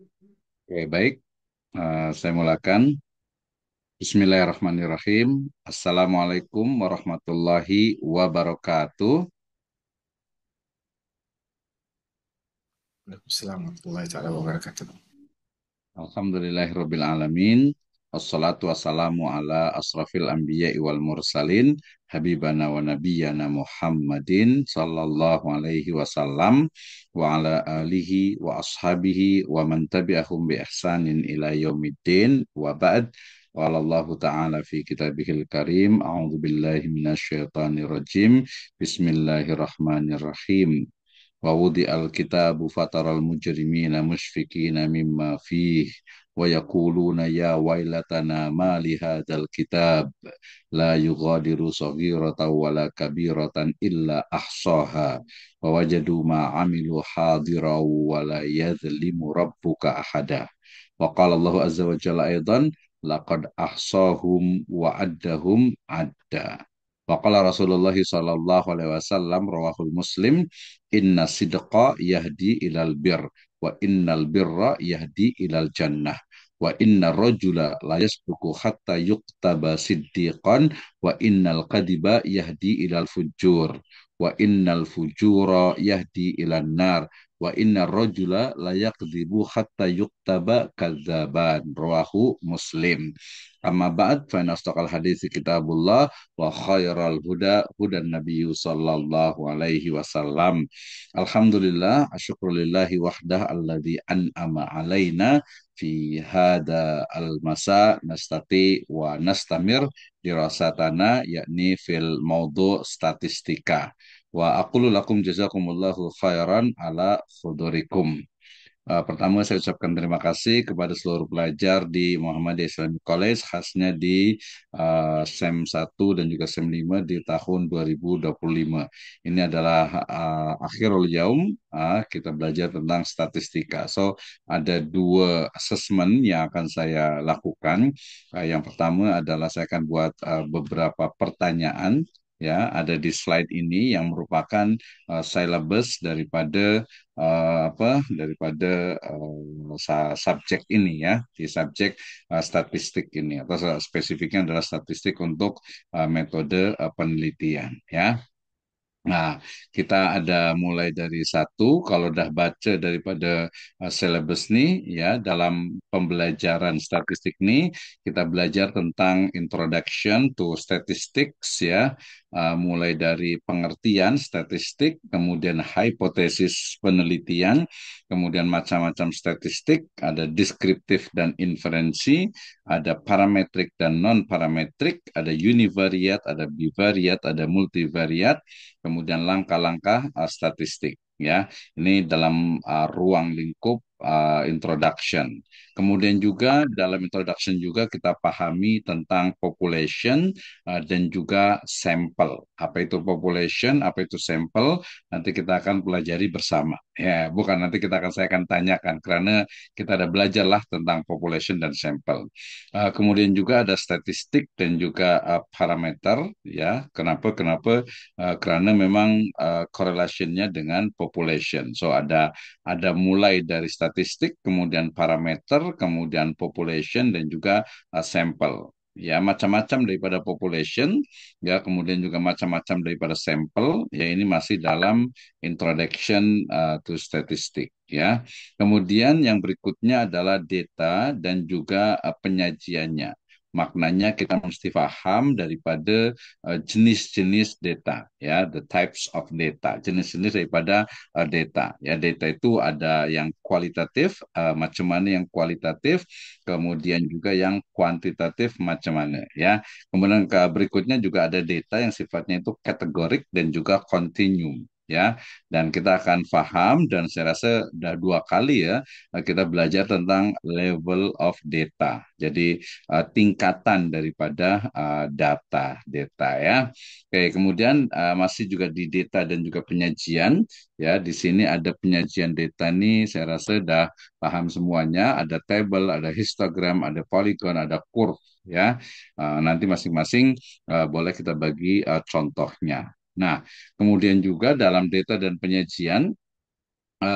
Oke, baik. Saya mulakan. Bismillahirrahmanirrahim. Assalamualaikum warahmatullahi wabarakatuh. Waalaikumsalam warahmatullahi taala wabarakatuh. Alhamdulillahirabbil alamin. Wassalatu wassalamu ala asrafil anbiya'i wal mursalin habibana wa nabiyyana Muhammadin sallallahu alaihi wasallam wa ala alihi wa ashabihi wa man tabi'ahum bi ihsanin ila yaumiddin wa ba'd. Qala Allah ta'ala fi kitabihil karim, a'udzu billahi minasyaitonir rajim. Bismillahirrahmanirrahim. ووضع الكتاب فترى المجرمين مشفقين مما فيه ويقولون يا ويلتنا ما لهذا الكتاب لا يغادر صغيرة ولا كبيرة إلا أحصاها ووجدوا ما عملوا حاضرا ولا يظلم ربك أحدا. وقال الله عز وجل أيضا لقد أحصاهم وعدهم عدا. Waqala Rasulullah sallallahu alaihi wasallam rawahul Muslim, inna sidqa yahdi ilal bir wa innal birra yahdi ilal jannah wa inna rajula la yasbuku hatta yuktaba siddiqan wa innal qadiba yahdi ilal fujur wa innal fujura yahdi ilal nar wa inna rajula la yakdzibu hatta yuktaba kadzaban. Rawahu Muslim. Amma ba'd fa inna asdaqal hadits kitabullah wa khairal huda hudan nabiyyu sallallahu alaihi wasallam. Alhamdulillah, asyukurulillahi wahdah alladzi an'ama alaina fi hada al-masa nastati wa nastamir dirasatana yakni fil maudhu statistika. Wa aqulu lakum jazakumullahu khairan ala khudurikum. Pertama saya ucapkan terima kasih kepada seluruh pelajar di Muhammadiyah Islamic College, khasnya di SEM 1 dan juga SEM 5 di tahun 2025. Ini adalah akhirul yaum, kita belajar tentang statistika. So, ada dua assessment yang akan saya lakukan. Yang pertama adalah saya akan buat beberapa pertanyaan, ya, ada di slide ini yang merupakan syllabus daripada subjek ini, ya, di subjek statistik ini, atau spesifiknya adalah statistik untuk metode penelitian, ya. Nah, kita ada mulai dari satu. Kalau udah baca daripada syllabus nih, ya, dalam pembelajaran statistik nih, kita belajar tentang introduction to statistics, ya. Mulai dari pengertian statistik, kemudian hipotesis penelitian, kemudian macam-macam statistik, ada deskriptif dan inferensi, ada parametrik dan non-parametrik, ada univariat, ada bivariat, ada multivariat, kemudian langkah-langkah statistik, ya. Ini dalam ruang lingkup introduction. Kemudian juga dalam introduction juga kita pahami tentang population dan juga sampel. Apa itu population, apa itu sampel, nanti kita akan pelajari bersama. Ya, bukan nanti saya akan tanyakan karena kita ada belajarlah tentang population dan sampel. Kemudian juga ada statistik dan juga parameter, ya. Kenapa? Kenapa? Karena memang correlation-nya dengan population. So ada mulai dari statistik, kemudian parameter, kemudian population dan juga sampel. Ya, macam-macam daripada population, ya, kemudian juga macam-macam daripada sampel, ya, ini masih dalam introduction to statistik, ya. Kemudian yang berikutnya adalah data dan juga penyajiannya. Maknanya kita mesti paham daripada jenis-jenis data, ya, the types of data, jenis-jenis daripada data, ya. Data itu ada yang kualitatif, macam mana yang kualitatif, kemudian juga yang kuantitatif macam mana, ya. Kemudian berikutnya juga ada data yang sifatnya itu kategorik dan juga continuum, ya. Dan kita akan paham, dan saya rasa sudah dua kali, ya, kita belajar tentang level of data. Jadi tingkatan daripada data, ya. Oke, kemudian masih juga di data dan juga penyajian, ya. Di sini ada penyajian data nih, saya rasa sudah paham semuanya. Ada table, ada histogram, ada polygon, ada curve, ya. Nanti masing-masing boleh kita bagi contohnya. Nah, kemudian juga dalam data dan penyajian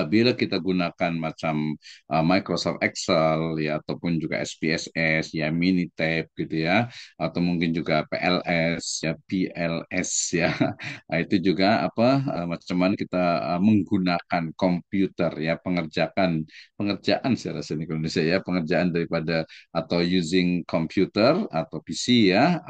bila kita gunakan macam Microsoft Excel ya ataupun juga SPSS ya Minitab gitu ya atau mungkin juga PLS ya PLS ya. Nah, itu juga apa macam mana kita menggunakan komputer ya pengerjaan secara bahasa Indonesia ya pengerjaan daripada atau using computer atau PC ya.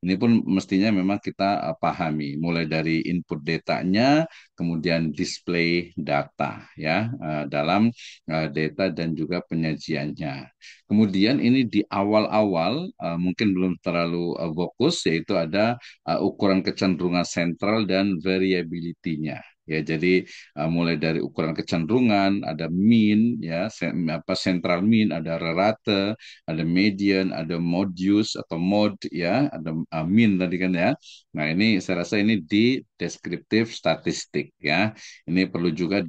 Ini pun mestinya memang kita pahami mulai dari input datanya kemudian display data ya dalam data dan juga penyajiannya. Kemudian ini di awal-awal mungkin belum terlalu fokus yaitu ada ukuran kecenderungan sentral dan variability-nya. Ya, jadi mulai dari ukuran kecenderungan, ada mean, ya, apa central mean, ada rata, ada median, ada modius atau mod, ya, ada mean tadi kan ya. Nah, ini saya rasa ini di deskriptif statistik ya. Ini perlu juga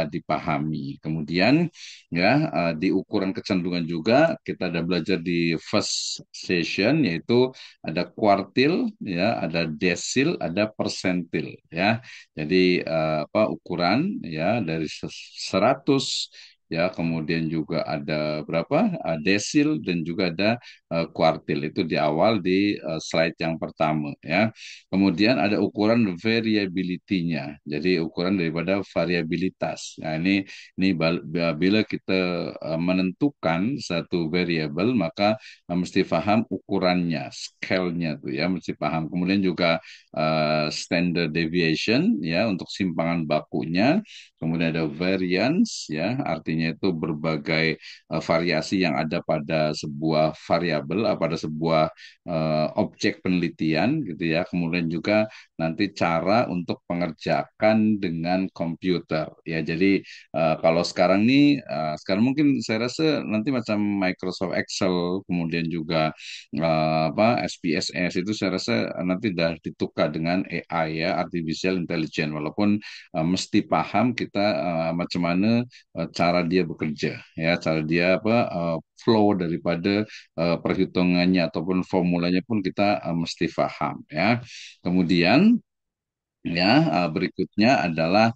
dipahami. Kemudian ya di ukuran kecenderungan juga kita ada belajar di first session yaitu ada kuartil ya, ada desil, ada persentil ya. Jadi apa ukuran ya dari 100 ya, kemudian juga ada berapa desil dan juga ada kuartil itu di awal di slide yang pertama ya. Kemudian ada ukuran variability-nya. Jadi ukuran daripada variabilitas. Nah, bila kita menentukan satu variabel maka mesti paham ukurannya, scale-nya tuh ya mesti paham. Kemudian juga standard deviation ya untuk simpangan bakunya. Kemudian ada variance ya, artinya itu berbagai variasi yang ada pada sebuah variabel, pada sebuah objek penelitian gitu ya. Kemudian juga nanti cara untuk pengerjakan dengan komputer ya. Jadi kalau sekarang nih sekarang mungkin saya rasa nanti macam Microsoft Excel kemudian juga apa SPSS itu saya rasa nanti dah ditukar dengan AI ya artificial intelligence walaupun mesti paham kita macam mana cara dia bekerja ya cara dia apa flow daripada perhitungannya ataupun formulanya pun kita mesti paham ya. Kemudian ya berikutnya adalah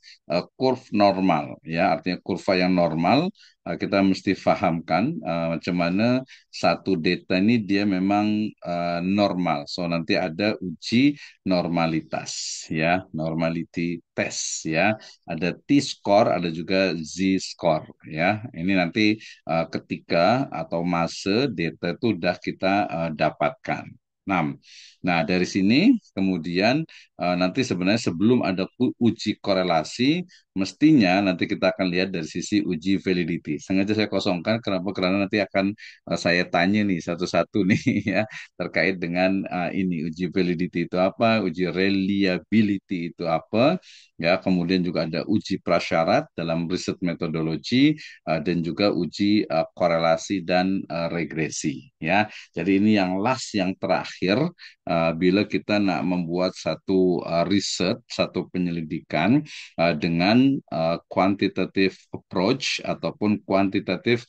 kurva normal ya artinya kurva yang normal kita mesti pahamkan macam mana satu data ini dia memang normal so nanti ada uji normalitas ya normality test ya ada T-score ada juga Z-score ya ini nanti ketika atau masa data itu sudah kita dapatkan. Nah, dari sini kemudian nanti sebenarnya sebelum ada uji korelasi, mestinya nanti kita akan lihat dari sisi uji validity. Sengaja saya kosongkan, kenapa? Karena nanti akan saya tanya nih satu-satu nih ya terkait dengan ini uji validity itu apa, uji reliability itu apa, ya kemudian juga ada uji prasyarat dalam riset metodologi dan juga uji korelasi dan regresi. Ya, jadi ini yang last, yang terakhir bila kita nak membuat satu riset, satu penyelidikan dengan quantitative approach ataupun quantitative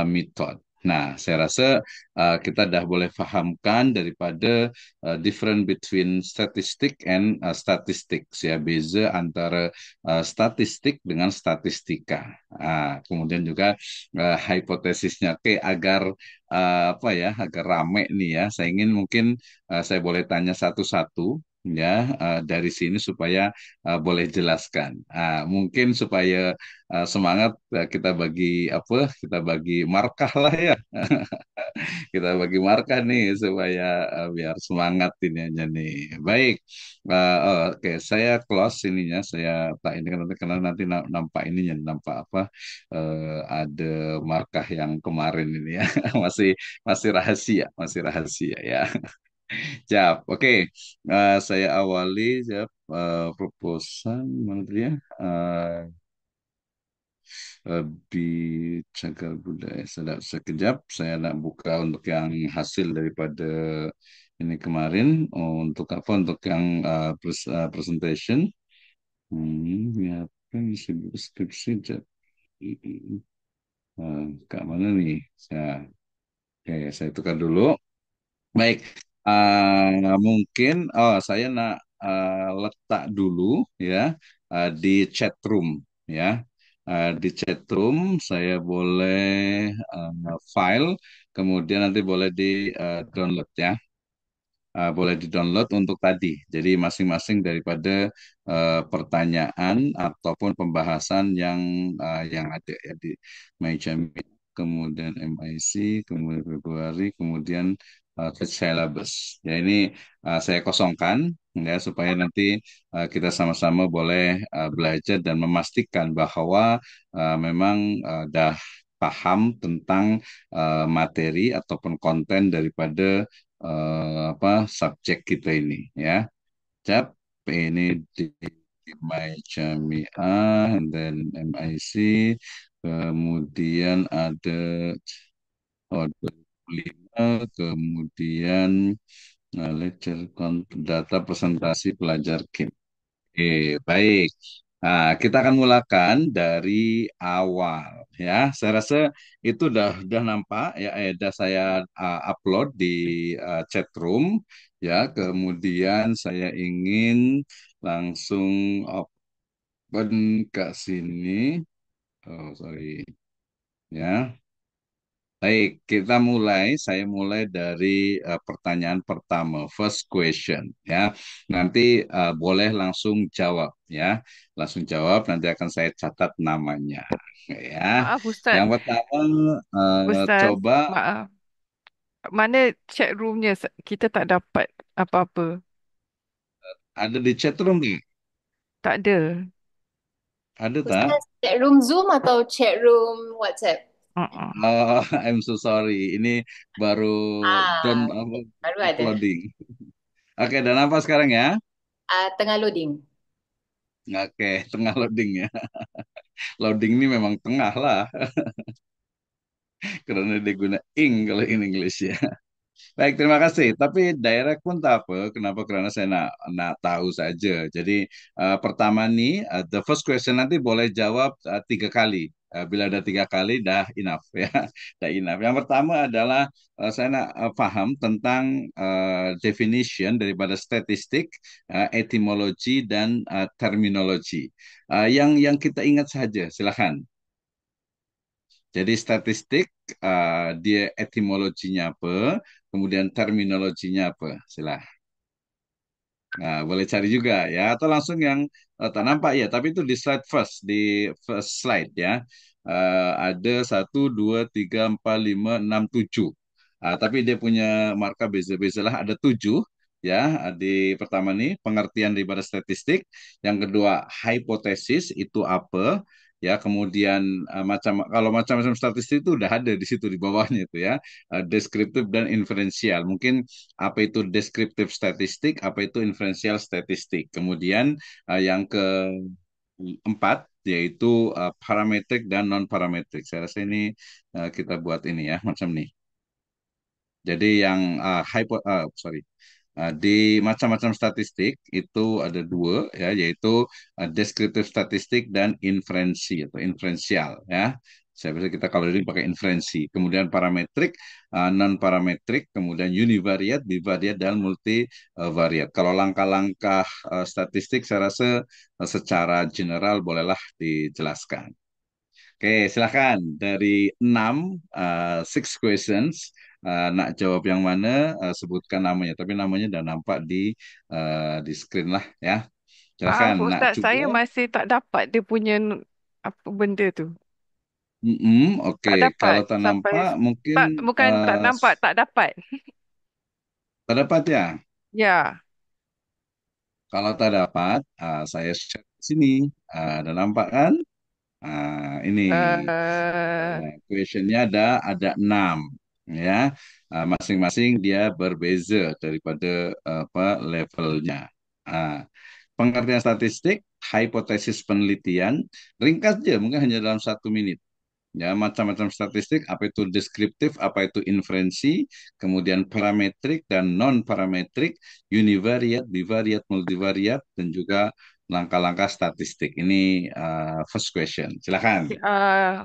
method. Nah, saya rasa kita dah boleh fahamkan daripada different between statistic and statistics ya, beza antara statistik dengan statistika. Kemudian juga hipotesisnya, oke, agar apa ya, agar rame nih ya. Saya ingin mungkin saya boleh tanya satu-satu ya dari sini supaya boleh jelaskan. Mungkin supaya semangat kita bagi apa? Kita bagi markah lah ya. Kita bagi markah nih supaya biar semangat ini aja nih. Baik, oke, saya close ininya, saya tak ini kan nanti karena nanti nampak ininya, nampak apa? Ada markah yang kemarin ini ya, masih masih rahasia ya. Siap, oke. Saya awali, siap. Proposal, mana tadi ya? Lebih cagar budaya. Sekejap, saya nak buka untuk yang hasil daripada ini kemarin. Untuk apa? Untuk yang presentation. Ya, apa yang disebut deskripsi. Kak mana nih? Oke, saya tukar dulu. Baik, mungkin saya nak letak dulu ya di chat room ya. di chat room saya boleh file, kemudian nanti boleh di download ya. Boleh di-download untuk tadi. Jadi masing-masing daripada pertanyaan ataupun pembahasan yang ada ya di MyJamil, kemudian MIC, kemudian Februari, kemudian Test Syllabus. Ya ini saya kosongkan ya supaya nanti kita sama-sama boleh belajar dan memastikan bahwa memang dah paham tentang materi ataupun konten daripada apa subjek kita ini ya. Cap ini di My Jamiah, and then MIC, kemudian ada oh, 25, kemudian lecture data presentasi pelajar game. Oke, baik. Nah, kita akan mulakan dari awal ya. Saya rasa itu udah nampak ya, udah saya upload di chat room ya. Kemudian saya ingin langsung open ke sini. Oh, sorry ya. Baik, kita mulai. Saya mulai dari pertanyaan pertama, first question ya. Nanti boleh langsung jawab ya. Langsung jawab, nanti akan saya catat namanya ya. Maaf Ustaz, Yang pertama Ustaz, coba maaf. Mana chat roomnya? Kita tak dapat apa-apa. ada di chat room nih. Tak ada. Ada tak? Ustaz, chat room Zoom atau chat room WhatsApp? Uh-uh. Oh, I'm so sorry. Ini baru Ah, apa, baru ada. uploading. Oke, dan apa sekarang ya? Tengah loading. Oke, tengah loading ya. Loading ini memang tengah lah. Karena dia guna ing kalau in English ya. Baik, terima kasih. Tapi direct pun tak apa. Kenapa? Karena saya nak tahu saja. Jadi pertama nih, the first question nanti boleh jawab 3 kali. Bila ada 3 kali, dah enough ya, dah enough. Yang pertama adalah saya nak paham tentang definition daripada statistik, etimologi dan terminologi. Yang kita ingat saja, silakan. Jadi statistik dia etimologinya apa, kemudian terminologinya apa. Silah. Nah, boleh cari juga ya, atau langsung yang tak nampak ya, tapi itu di slide first, di first slide ya. Ada 1, 2, 3, 4, 5, 6, 7. Tapi dia punya marka beza-beza lah, ada 7 ya. Di pertama nih pengertian daripada statistik, yang kedua hipotesis itu apa ya, kemudian kalau macam-macam statistik itu udah ada di situ di bawahnya itu ya. Deskriptif dan inferensial. Mungkin apa itu deskriptif statistik, apa itu inferensial statistik. Kemudian yang keempat yaitu parametrik dan non parametrik. Saya rasa ini kita buat ini ya macam nih. Jadi yang sorry. Di macam-macam statistik itu ada dua ya, yaitu deskriptif statistik dan inferensi atau inferensial ya. Saya bisa kita kalau ini pakai inferensi. Kemudian parametrik, non parametrik, kemudian univariat, bivariat dan multivariat. Kalau langkah-langkah statistik saya rasa secara general bolehlah dijelaskan. Oke, silakan dari 6 six questions, nak jawab yang mana, sebutkan namanya. Tapi namanya udah nampak di screen lah ya. Maaf Silakan nak Ustaz, cuba. saya masih tak dapat dia punya apa benda tu. Oke, Tak dapat kalau tak sampai nampak mungkin tak bukan tak nampak, tak dapat. tak dapat ya. Ya. Kalau tak dapat, saya share di sini. Ada nampak kan? Ini questionnya ada 6 ya. Masing-masing dia berbeza daripada apa levelnya. Ah, pengertian statistik, hipotesis penelitian, ringkas aja mungkin hanya dalam 1 menit. Ya, macam-macam statistik, apa itu deskriptif, apa itu inferensi, kemudian parametrik dan non parametrik, univariat, bivariat, multivariat, dan juga langkah-langkah statistik. Ini first question. Silakan.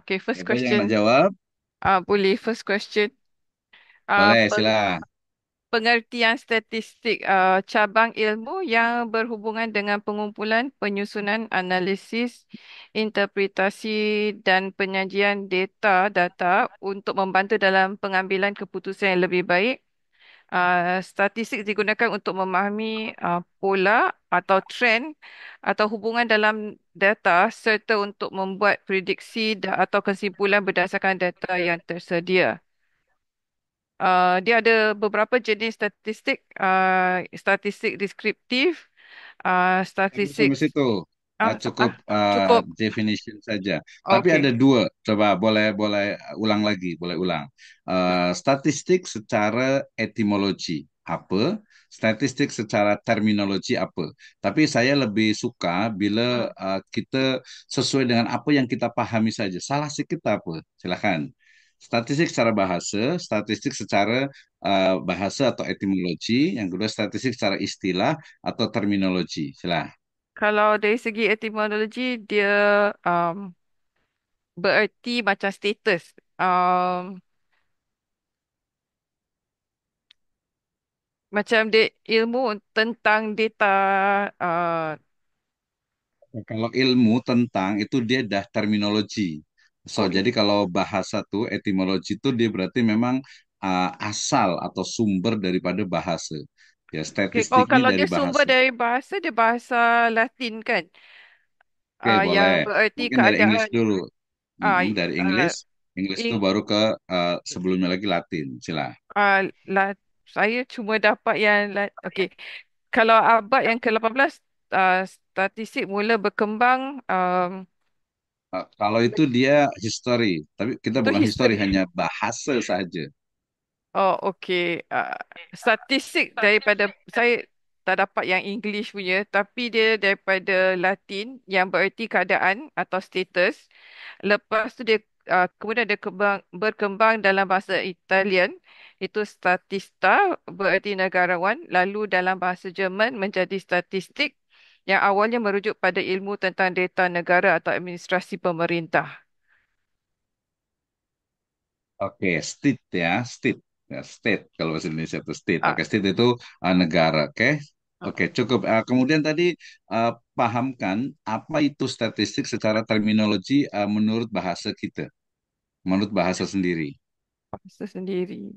Okay, first Ada yang nak question. jawab? Boleh first question. Boleh, Apa silakan. pengertian statistik, cabang ilmu yang berhubungan dengan pengumpulan, penyusunan, analisis, interpretasi dan penyajian data untuk membantu dalam pengambilan keputusan yang lebih baik. Statistik digunakan untuk memahami pola atau trend atau hubungan dalam data serta untuk membuat prediksi atau kesimpulan berdasarkan data yang tersedia. Dia ada beberapa jenis statistik, statistik deskriptif, statistik. Sampai situ. Cukup Cukup. definition saja. Tapi Okey. ada dua. Coba boleh boleh ulang lagi, boleh ulang. Statistik secara etimologi apa? Statistik secara terminologi apa? Tapi saya lebih suka bila kita sesuai dengan apa yang kita pahami saja. Salah sedikit apa? Silakan. Statistik secara bahasa, statistik secara bahasa atau etimologi, yang kedua statistik secara istilah atau terminologi. Silakan. Kalau dari segi etimologi, dia um, bererti macam status. Macam dia ilmu tentang data. Uh, Kalau ilmu tentang itu dia dah terminologi. So, oh, jadi kalau bahasa tuh etimologi itu dia berarti memang asal atau sumber daripada bahasa. Ya, okay. statistik ini Kalau dari dia sumber bahasa. dari bahasa, dia bahasa Latin kan? Oke, Yang boleh. bererti Mungkin dari English keadaan. dulu. Uh, Dari uh, English. English itu in, baru ke sebelumnya lagi Latin. Sila. uh, la, saya cuma dapat yang okey. Kalau abad yang ke-18, statistik mula berkembang, Kalau itu dia history, tapi kita itu bukan history, history. hanya bahasa saja. Oh, okey. Statistik daripada saya tak dapat yang English punya, tapi dia daripada Latin yang bererti keadaan atau status. Lepas tu dia kemudian dia berkembang dalam bahasa Italian, itu statista bererti negarawan. Lalu dalam bahasa Jerman menjadi statistik yang awalnya merujuk pada ilmu tentang data negara atau administrasi pemerintah. Oke, state ya, state. Ya, state kalau bahasa Indonesia itu state. Ah, Oke, state itu negara. Oke, oke cukup. Kemudian tadi pahamkan apa itu statistik secara terminologi menurut bahasa kita, menurut bahasa sendiri. bahasa sendiri.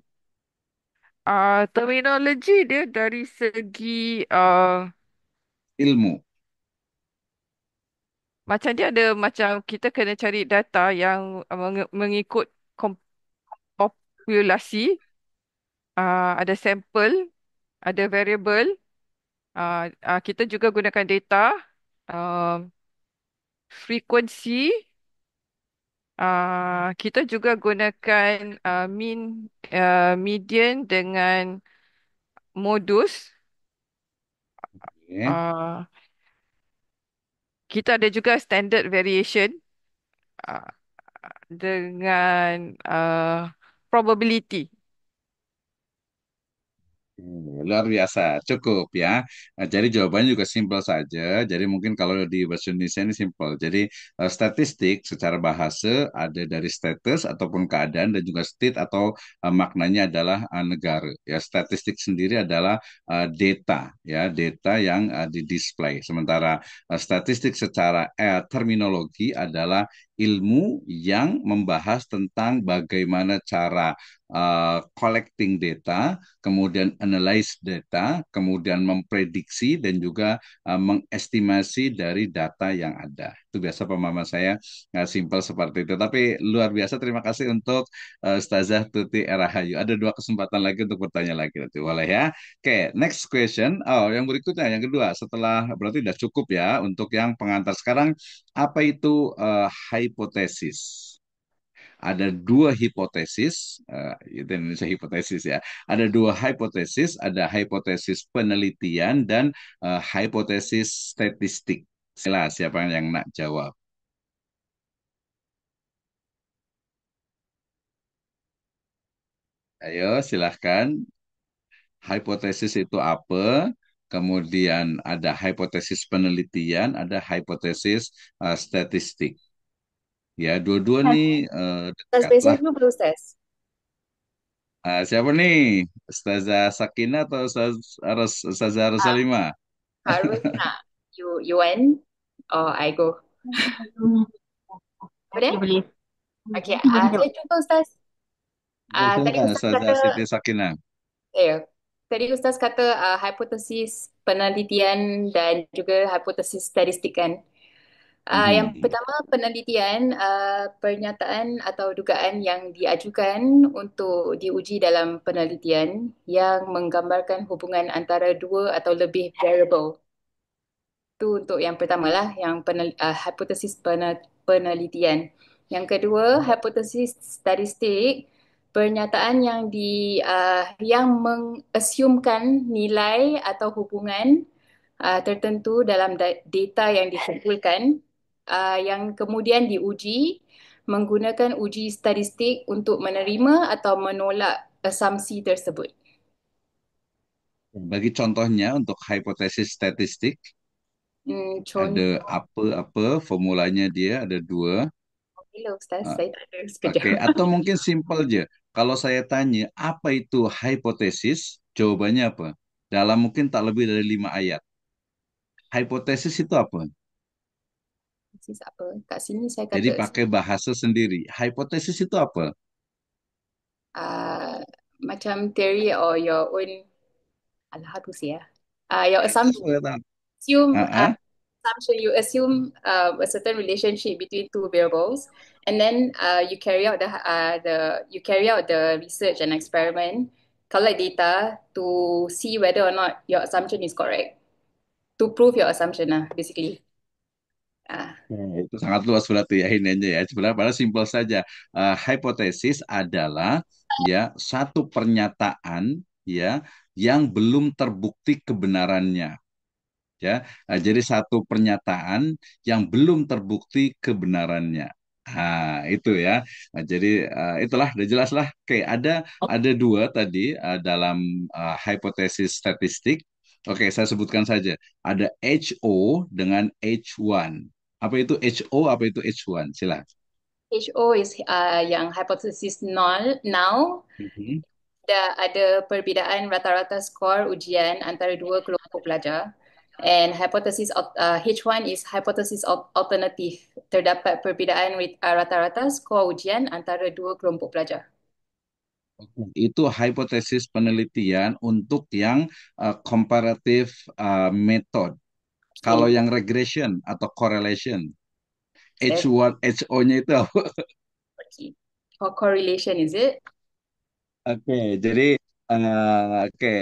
Terminologi dia dari segi Ilmu. macam dia ada macam kita kena cari data yang mengikut populasi, ada sampel, ada variable, kita juga gunakan data, uh, frekuensi, kita juga gunakan mean, median dengan modus. Oke. Uh, kita ada juga standard variation. uh, dengan probability. Luar biasa, cukup ya. Jadi jawabannya juga simpel saja. Jadi mungkin kalau di bahasa Indonesia ini simpel. Jadi statistik secara bahasa ada dari status ataupun keadaan dan juga state atau maknanya adalah negara. Ya, statistik sendiri adalah data, ya, data yang di-display. Sementara statistik secara terminologi adalah ilmu yang membahas tentang bagaimana cara collecting data, kemudian analyze data, kemudian memprediksi dan juga mengestimasi dari data yang ada. Itu biasa pemahaman saya simpel seperti itu. Tapi luar biasa, terima kasih untuk Ustazah Tuti Erahayu. Ada dua kesempatan lagi untuk bertanya lagi nanti, boleh ya? Oke, next question. Oh, yang berikutnya, yang kedua. Setelah berarti sudah cukup ya untuk yang pengantar sekarang. Apa itu hipotesis? Ada dua hipotesis, itu Indonesia hipotesis ya. Ada dua hipotesis, ada hipotesis penelitian dan hipotesis statistik. Sila, siapa yang nak jawab? Ayo, silahkan. Hipotesis itu apa? Kemudian ada hipotesis penelitian, ada hipotesis statistik. Ya, dua-dua nih Tak dekat lah. spesifik dulu, Ustaz. Siapa nih? Ustazah Sakina atau Ustazah Ah, Rosalima? Harus nak. You want? Or I go? Apa dia? Okey, boleh. Okay, Nanti boleh jawab. saya cuba Ustaz. Tadi Silakan Ustaz Ustazah kata, Siti Sakina. tadi Ustaz kata hipotesis penelitian dan juga hipotesis statistik kan. Yang Mhm. pertama penelitian, pernyataan atau dugaan yang diajukan untuk diuji dalam penelitian yang menggambarkan hubungan antara dua atau lebih variable. Itu untuk yang pertama lah, yang hipotesis penelitian. Yang kedua, hipotesis statistik, pernyataan yang mengasumkan nilai atau hubungan tertentu dalam data yang dikumpulkan, yang kemudian diuji menggunakan uji statistik untuk menerima atau menolak asumsi tersebut. Bagi contohnya untuk hipotesis statistik, ada Contoh, apa-apa, formulanya dia ada dua. bila Ustaz, Uh, saya tak ada sekejap. Oke, atau mungkin simpel aja. Kalau saya tanya, apa itu hipotesis? Jawabannya apa? Dalam mungkin tak lebih dari 5 ayat. Hipotesis itu apa? Sis apa? Kat sini saya Jadi kata pakai bahasa sendiri. Hipotesis itu apa? uh, macam theory or your own, alah, how to say your assumption. Saya tahu. Assume Ah, ah. assumption. You assume a certain relationship between two variables, and then you carry out the research and experiment, collect data to see whether or not your assumption is correct. To prove your assumption lah, basically. Ah, Itu sangat luas berarti ya ini aja ya. Sebenarnya padahal simpel saja. Hipotesis adalah ya satu pernyataan ya yang belum terbukti kebenarannya. Ya, jadi satu pernyataan yang belum terbukti kebenarannya. Itu ya. Jadi itulah udah jelas lah. Oke, ada dua tadi dalam hipotesis statistik. Oke, saya sebutkan saja. Ada HO dengan H1. Apa itu HO? Apa itu H1? Silakan. HO is yang hypothesis null. Mhm. Ada perbezaan rata-rata skor ujian antara dua kelompok pelajar. And H1 is hypothesis of alternative. Terdapat perbezaan rata-rata skor ujian antara dua kelompok pelajar. Itu hipotesis penelitian untuk yang comparative method. Kalau Okay. yang regression atau correlation, Yes. H1, HO-nya itu apa? Okay. For correlation, is it? Oke, jadi oke,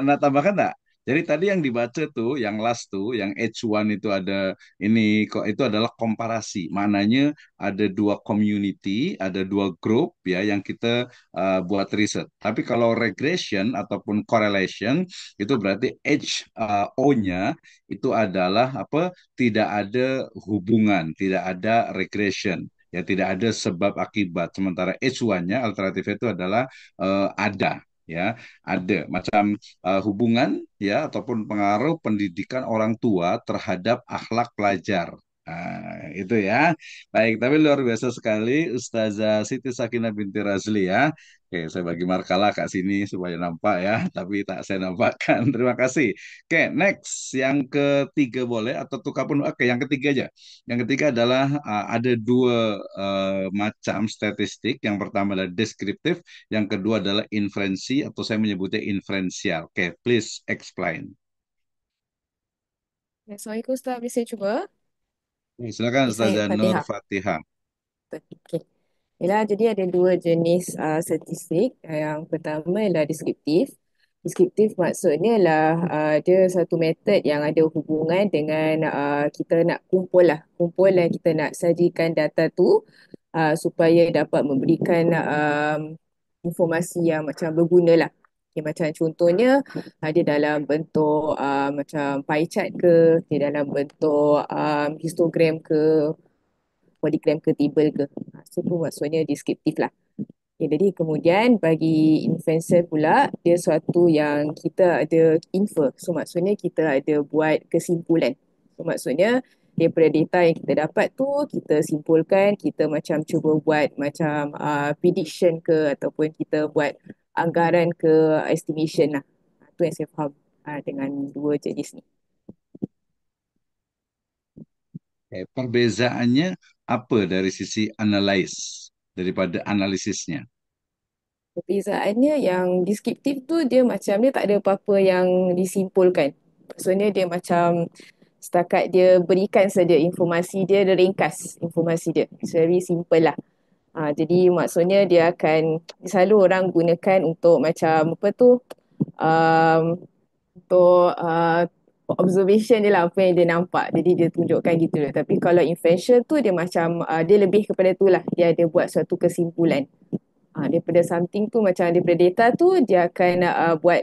nak tambahkan nggak? Jadi tadi yang dibaca tuh, yang last tuh, yang H1 itu ada ini kok itu adalah komparasi. Maknanya ada dua community, ada dua grup ya yang kita buat riset. Tapi kalau regression ataupun correlation itu berarti HO-nya itu adalah apa? Tidak ada hubungan, tidak ada regression. Ya tidak ada sebab akibat. Sementara H1-nya alternatifnya itu adalah ada ya ada macam hubungan ya ataupun pengaruh pendidikan orang tua terhadap akhlak pelajar. Itu ya. Baik, tapi luar biasa sekali Ustazah Siti Sakinah binti Razli ya. Oke, saya bagi markalah Kak sini supaya nampak ya, tapi tak saya nampakkan. Terima kasih. Oke, next yang ketiga boleh atau tukar pun. Oke, yang ketiga aja. Yang ketiga adalah ada dua macam statistik. Yang pertama adalah deskriptif, yang kedua adalah inferensi atau saya menyebutnya inferensial. Oke, please explain. Assalamualaikum Ustaz, boleh saya cuba? Silakan Saya Ustazah Nur Fatihah. Fatihah. Okey. Yalah, jadi ada dua jenis statistik. Yang pertama ialah deskriptif. Deskriptif maksudnya ialah dia satu metod yang ada hubungan dengan kita nak kumpul lah. Kumpul dan kita nak sajikan data tu supaya dapat memberikan informasi yang macam berguna lah. Okay, macam contohnya dia dalam bentuk macam pie chart ke, dia dalam bentuk histogram ke, polygram ke, table ke. So tu maksudnya deskriptif lah. Okay, jadi kemudian bagi inferential pula, dia suatu yang kita ada infer. So maksudnya kita ada buat kesimpulan. So maksudnya daripada data yang kita dapat tu kita simpulkan, kita macam cuba buat macam prediction ke ataupun kita buat anggaran ke estimation lah. Itu yang saya faham dengan dua jenis ni. Perbezaannya apa dari sisi analyze daripada analisisnya? Perbezaannya yang deskriptif tu dia macam dia tak ada apa-apa yang disimpulkan. Maksudnya dia macam setakat dia berikan saja informasi dia, dia ringkas informasi dia. It's very simple lah. Jadi maksudnya dia akan selalu orang gunakan untuk macam apa tu untuk observation dia lah apa yang dia nampak. Jadi dia tunjukkan gitu lah. Tapi kalau inferential tu dia macam dia lebih kepada tu lah. Dia ada buat suatu kesimpulan. Daripada something tu macam daripada data tu dia akan buat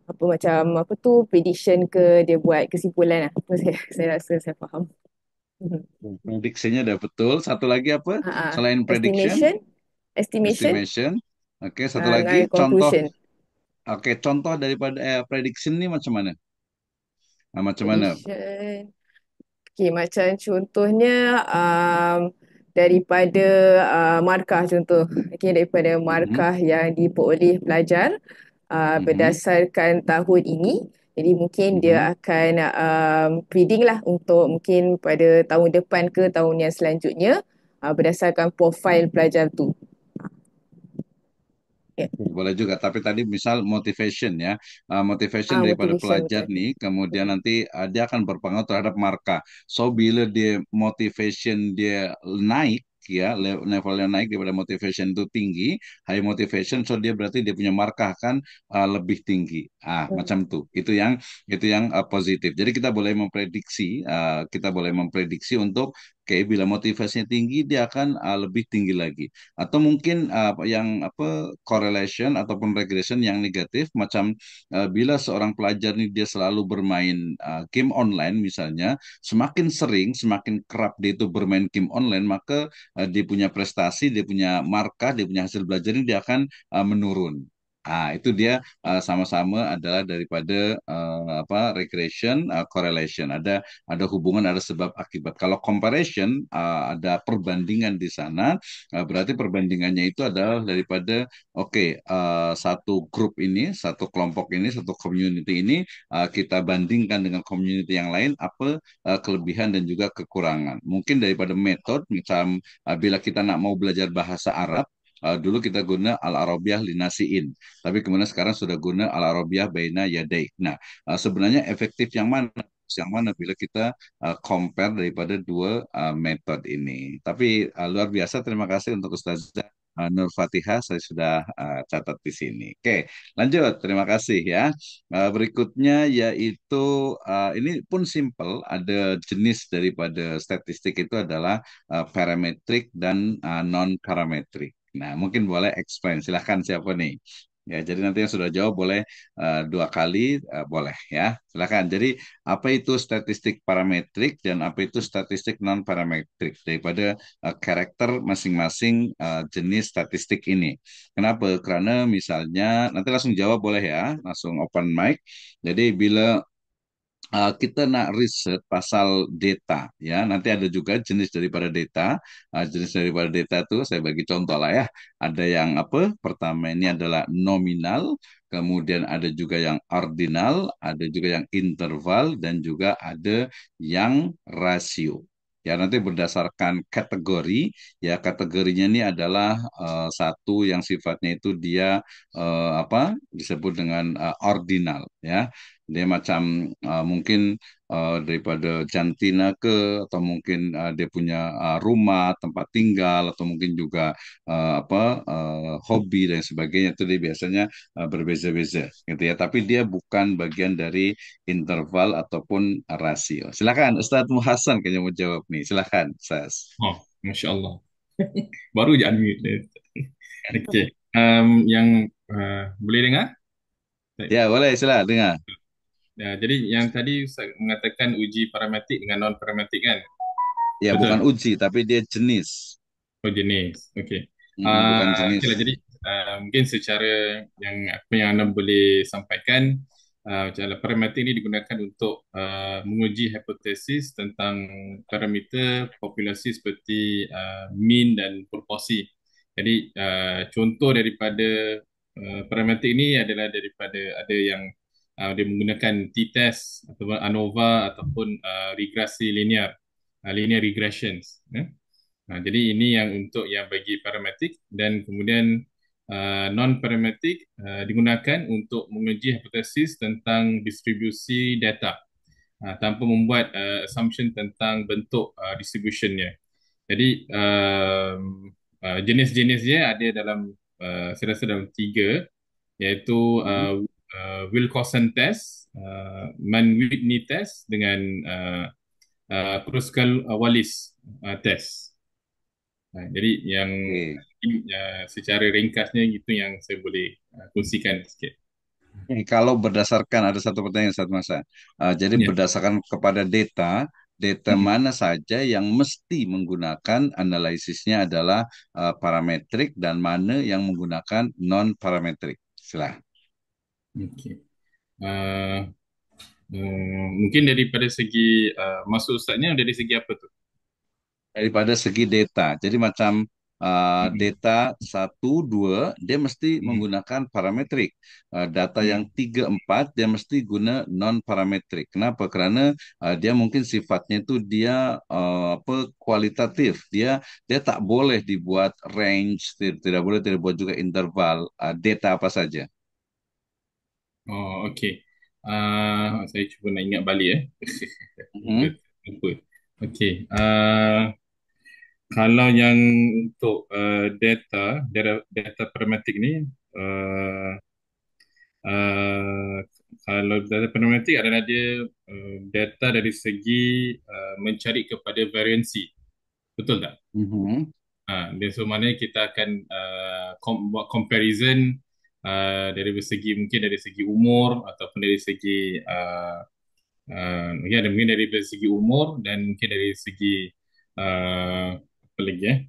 apa macam apa tu prediction ke dia buat kesimpulan lah. Saya rasa saya faham. Prediksinya udah betul. Satu lagi apa? Selain prediction, estimation estimation. Oke, satu dengan lagi contoh. conclusion. Oke, contoh daripada prediction ini macam mana? Macam mana? Prediction. Okay, macam contohnya daripada markah contoh. Okay, daripada markah yang diperoleh pelajar berdasarkan tahun ini. Jadi mungkin dia akan predict lah untuk mungkin pada tahun depan ke tahun yang selanjutnya berdasarkan profil pelajar tu. Boleh juga, tapi tadi misal motivation ya, motivation daripada Motivation pelajar betul. nih, kemudian nanti dia akan berpengaruh terhadap markah. So bila dia motivation dia naik ya, levelnya naik daripada motivation itu tinggi, high motivation, so dia berarti dia punya markah kan lebih tinggi. Macam tuh, itu yang positif. Jadi kita boleh memprediksi untuk bila motivasinya tinggi dia akan lebih tinggi lagi. Atau mungkin yang correlation ataupun regression yang negatif macam bila seorang pelajar ini dia selalu bermain game online misalnya, semakin sering semakin kerap dia itu bermain game online, maka dia punya prestasi, dia punya markah, dia punya hasil belajar ini dia akan menurun. Itu dia sama-sama adalah daripada regression, correlation. Ada hubungan, ada sebab akibat. Kalau comparison, ada perbandingan di sana. Berarti perbandingannya itu adalah daripada satu grup ini, satu kelompok ini, satu community ini kita bandingkan dengan community yang lain apa kelebihan dan juga kekurangan. Mungkin daripada metode, macam bila kita nak mau belajar bahasa Arab, dulu kita guna al-Arabiyah linasiin, tapi kemudian sekarang sudah guna al-Arabiyah baina yadaik. Nah, sebenarnya efektif yang mana? Yang mana bila kita compare daripada dua metode ini. Tapi luar biasa, terima kasih untuk Ustazah Nur Fatihah, saya sudah catat di sini. Oke, lanjut. Terima kasih ya. Berikutnya yaitu ini pun simple, ada jenis daripada statistik itu adalah parametrik dan non-parametrik. Nah, mungkin boleh explain. Silahkan siapa nih? Ya, jadi nanti yang sudah jawab boleh 2 kali, boleh ya. Silakan. Jadi apa itu statistik parametrik dan apa itu statistik non parametrik daripada karakter masing-masing jenis statistik ini. Kenapa? Karena misalnya nanti langsung jawab boleh ya, langsung open mic. Jadi bila kita nak riset pasal data ya, nanti ada juga jenis daripada data. Jenis daripada data itu saya bagi contoh lah ya, ada yang pertama ini adalah nominal, kemudian ada juga yang ordinal, ada juga yang interval, dan juga ada yang rasio. Ya, nanti berdasarkan kategori, ya kategorinya ini adalah satu yang sifatnya itu dia disebut dengan ordinal ya. Dia macam mungkin daripada jantina atau mungkin dia punya rumah, tempat tinggal, atau mungkin juga hobi dan sebagainya, itu dia biasanya berbeza-beza gitu ya. Tapi dia bukan bagian dari interval ataupun rasio. Silakan Ustadz Muhasan kayaknya mau jawab nih. Silakan, Ustaz. Masya Allah. Baru je unmute. Okey. Yang boleh dengar? Ya, boleh, silakan dengar. Jadi yang tadi Ustaz mengatakan uji parametrik dengan non parametrik kan? Ya, Betul? bukan uji, tapi dia jenis. Oh, jenis. Okey. Bukan jenis. Okeylah, jadi mungkin secara yang apa yang anda boleh sampaikan, macam parameter ini digunakan untuk menguji hipotesis tentang parameter populasi seperti mean dan proporsi. Jadi contoh daripada parameter ini adalah daripada ada yang dia menggunakan t-test ataupun ANOVA ataupun regresi linear, linear regressions. Jadi ini yang untuk yang bagi parametrik, dan kemudian non-parametric digunakan untuk menguji hipotesis tentang distribusi data tanpa membuat assumption tentang bentuk distributionnya. Jadi jenis-jenisnya ada dalam saya rasa dalam tiga, iaitu Wilcoxon test, Mann-Whitney test dengan Kruskal-Wallis test. Jadi yang secara ringkasnya itu yang saya boleh kongsikan sikit. Kalau berdasarkan ada satu pertanyaan Ustaz Masa. Jadi Ya. berdasarkan kepada data mana saja yang mesti menggunakan analisisnya adalah parametrik dan mana yang menggunakan non parametrik. Silakan. Okey. Mungkin daripada segi maksud Ustaznya dari segi apa tu? Daripada segi data. Jadi macam data 1, 2, dia mesti menggunakan parametrik. Data yang 3, 4, dia mesti guna non-parametrik. Kenapa? Kerana dia mungkin sifatnya itu dia kualitatif. Dia tak boleh dibuat range, tidak boleh dibuat juga interval. Data apa saja. Oh, okey. Saya cuba nak ingat balik Lupa. Okey. Kalau yang untuk data parametrik ni, kalau data parametrik adalah dia data dari segi mencari kepada variansi. Betul tak? Dia so maknanya kita akan buat comparison dari segi mungkin dari segi umur ataupun dari segi mungkin dari segi umur dan mungkin dari segi apa lagi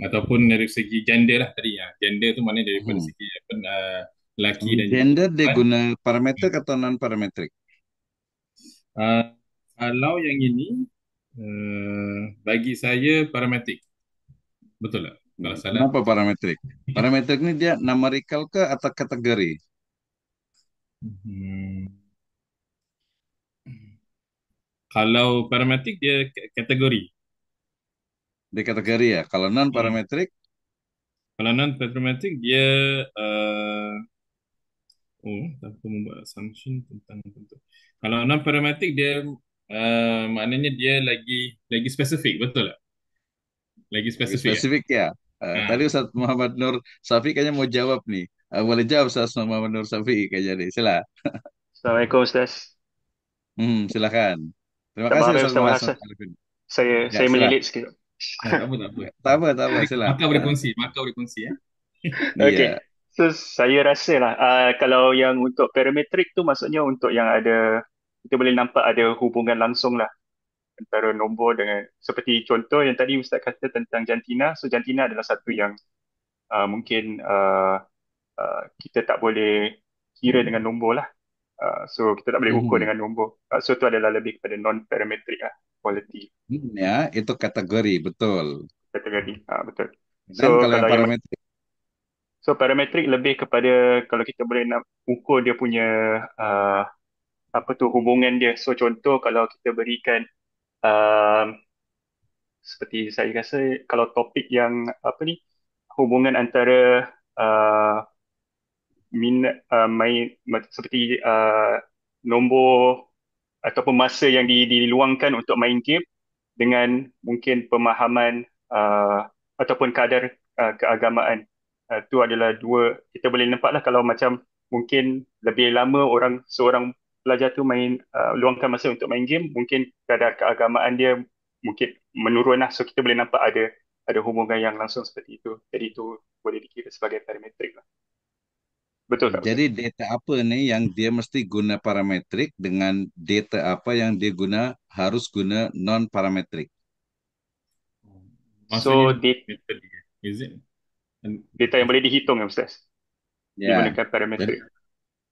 ataupun dari segi gender lah tadi ya. Gender tu maknanya daripada segi lelaki dan gender dia guna parametrik atau non parametrik? Kalau yang ini bagi saya parametrik. Betul tak? Kalau salah. Kenapa parametrik? Parametrik ini dia numerical ke atau kategori? Kalau parametrik dia kategori. Dia kategori ya. Kalau non parametrik? Kalau non parametrik dia tanpa membuat assumption tentang bentuk. Kalau non parametrik dia maknanya dia lagi spesifik, betul tak? Lagi Spesifik ya. Tadi Ustaz Muhammad Nur Safi kayaknya mau jawab nih. Boleh jawab Ustaz Muhammad Nur Safi kayaknya nih. Sila. Assalamualaikum Ustaz. Silakan. Terima Tak kasih maaf Ustaz Ustaz Muhammad Hasan. Arifin. Saya sila. melilit sikit. Tak apa. Tak apa, sila. Maka boleh kongsi ya. Okey. So saya rasa lah kalau yang untuk parametrik tu maksudnya untuk yang ada, kita boleh nampak ada hubungan langsung lah antara nombor dengan, seperti contoh yang tadi Ustaz kata tentang jantina. So jantina adalah satu yang mungkin kita tak boleh kira dengan nombor lah. So kita tak boleh ukur dengan nombor. So itu adalah lebih kepada non-parametric lah, quality. Ya, itu kategori, betul. Kategori, betul. Dan kalau yang parametrik? So parametrik lebih kepada kalau kita boleh nak ukur dia punya hubungan dia. So contoh kalau kita berikan seperti saya rasa kalau topik yang hubungan antara minat seperti nombor ataupun masa yang diluangkan untuk main game dengan mungkin pemahaman ataupun kadar keagamaan. Itu adalah dua, kita boleh nampaklah kalau macam mungkin lebih lama seorang pelajar tu luangkan masa untuk main game, mungkin kadar keagamaan dia mungkin menurun lah. So kita boleh nampak ada hubungan yang langsung seperti itu. Jadi itu boleh dikira sebagai parametrik lah. Betul tak? Jadi data apa nih yang dia mesti guna parametrik dengan data apa yang dia harus guna non parametrik? So data yang boleh dihitung ya Ustaz, digunakan parametrik.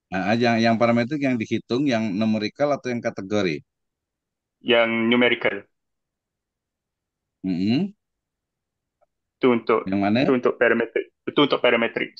Nah, yang parametrik yang dihitung, yang numerical atau yang kategori? Yang numerical. Mm-mm. Itu untuk Yang mana? itu untuk parametric. Itu untuk parametric.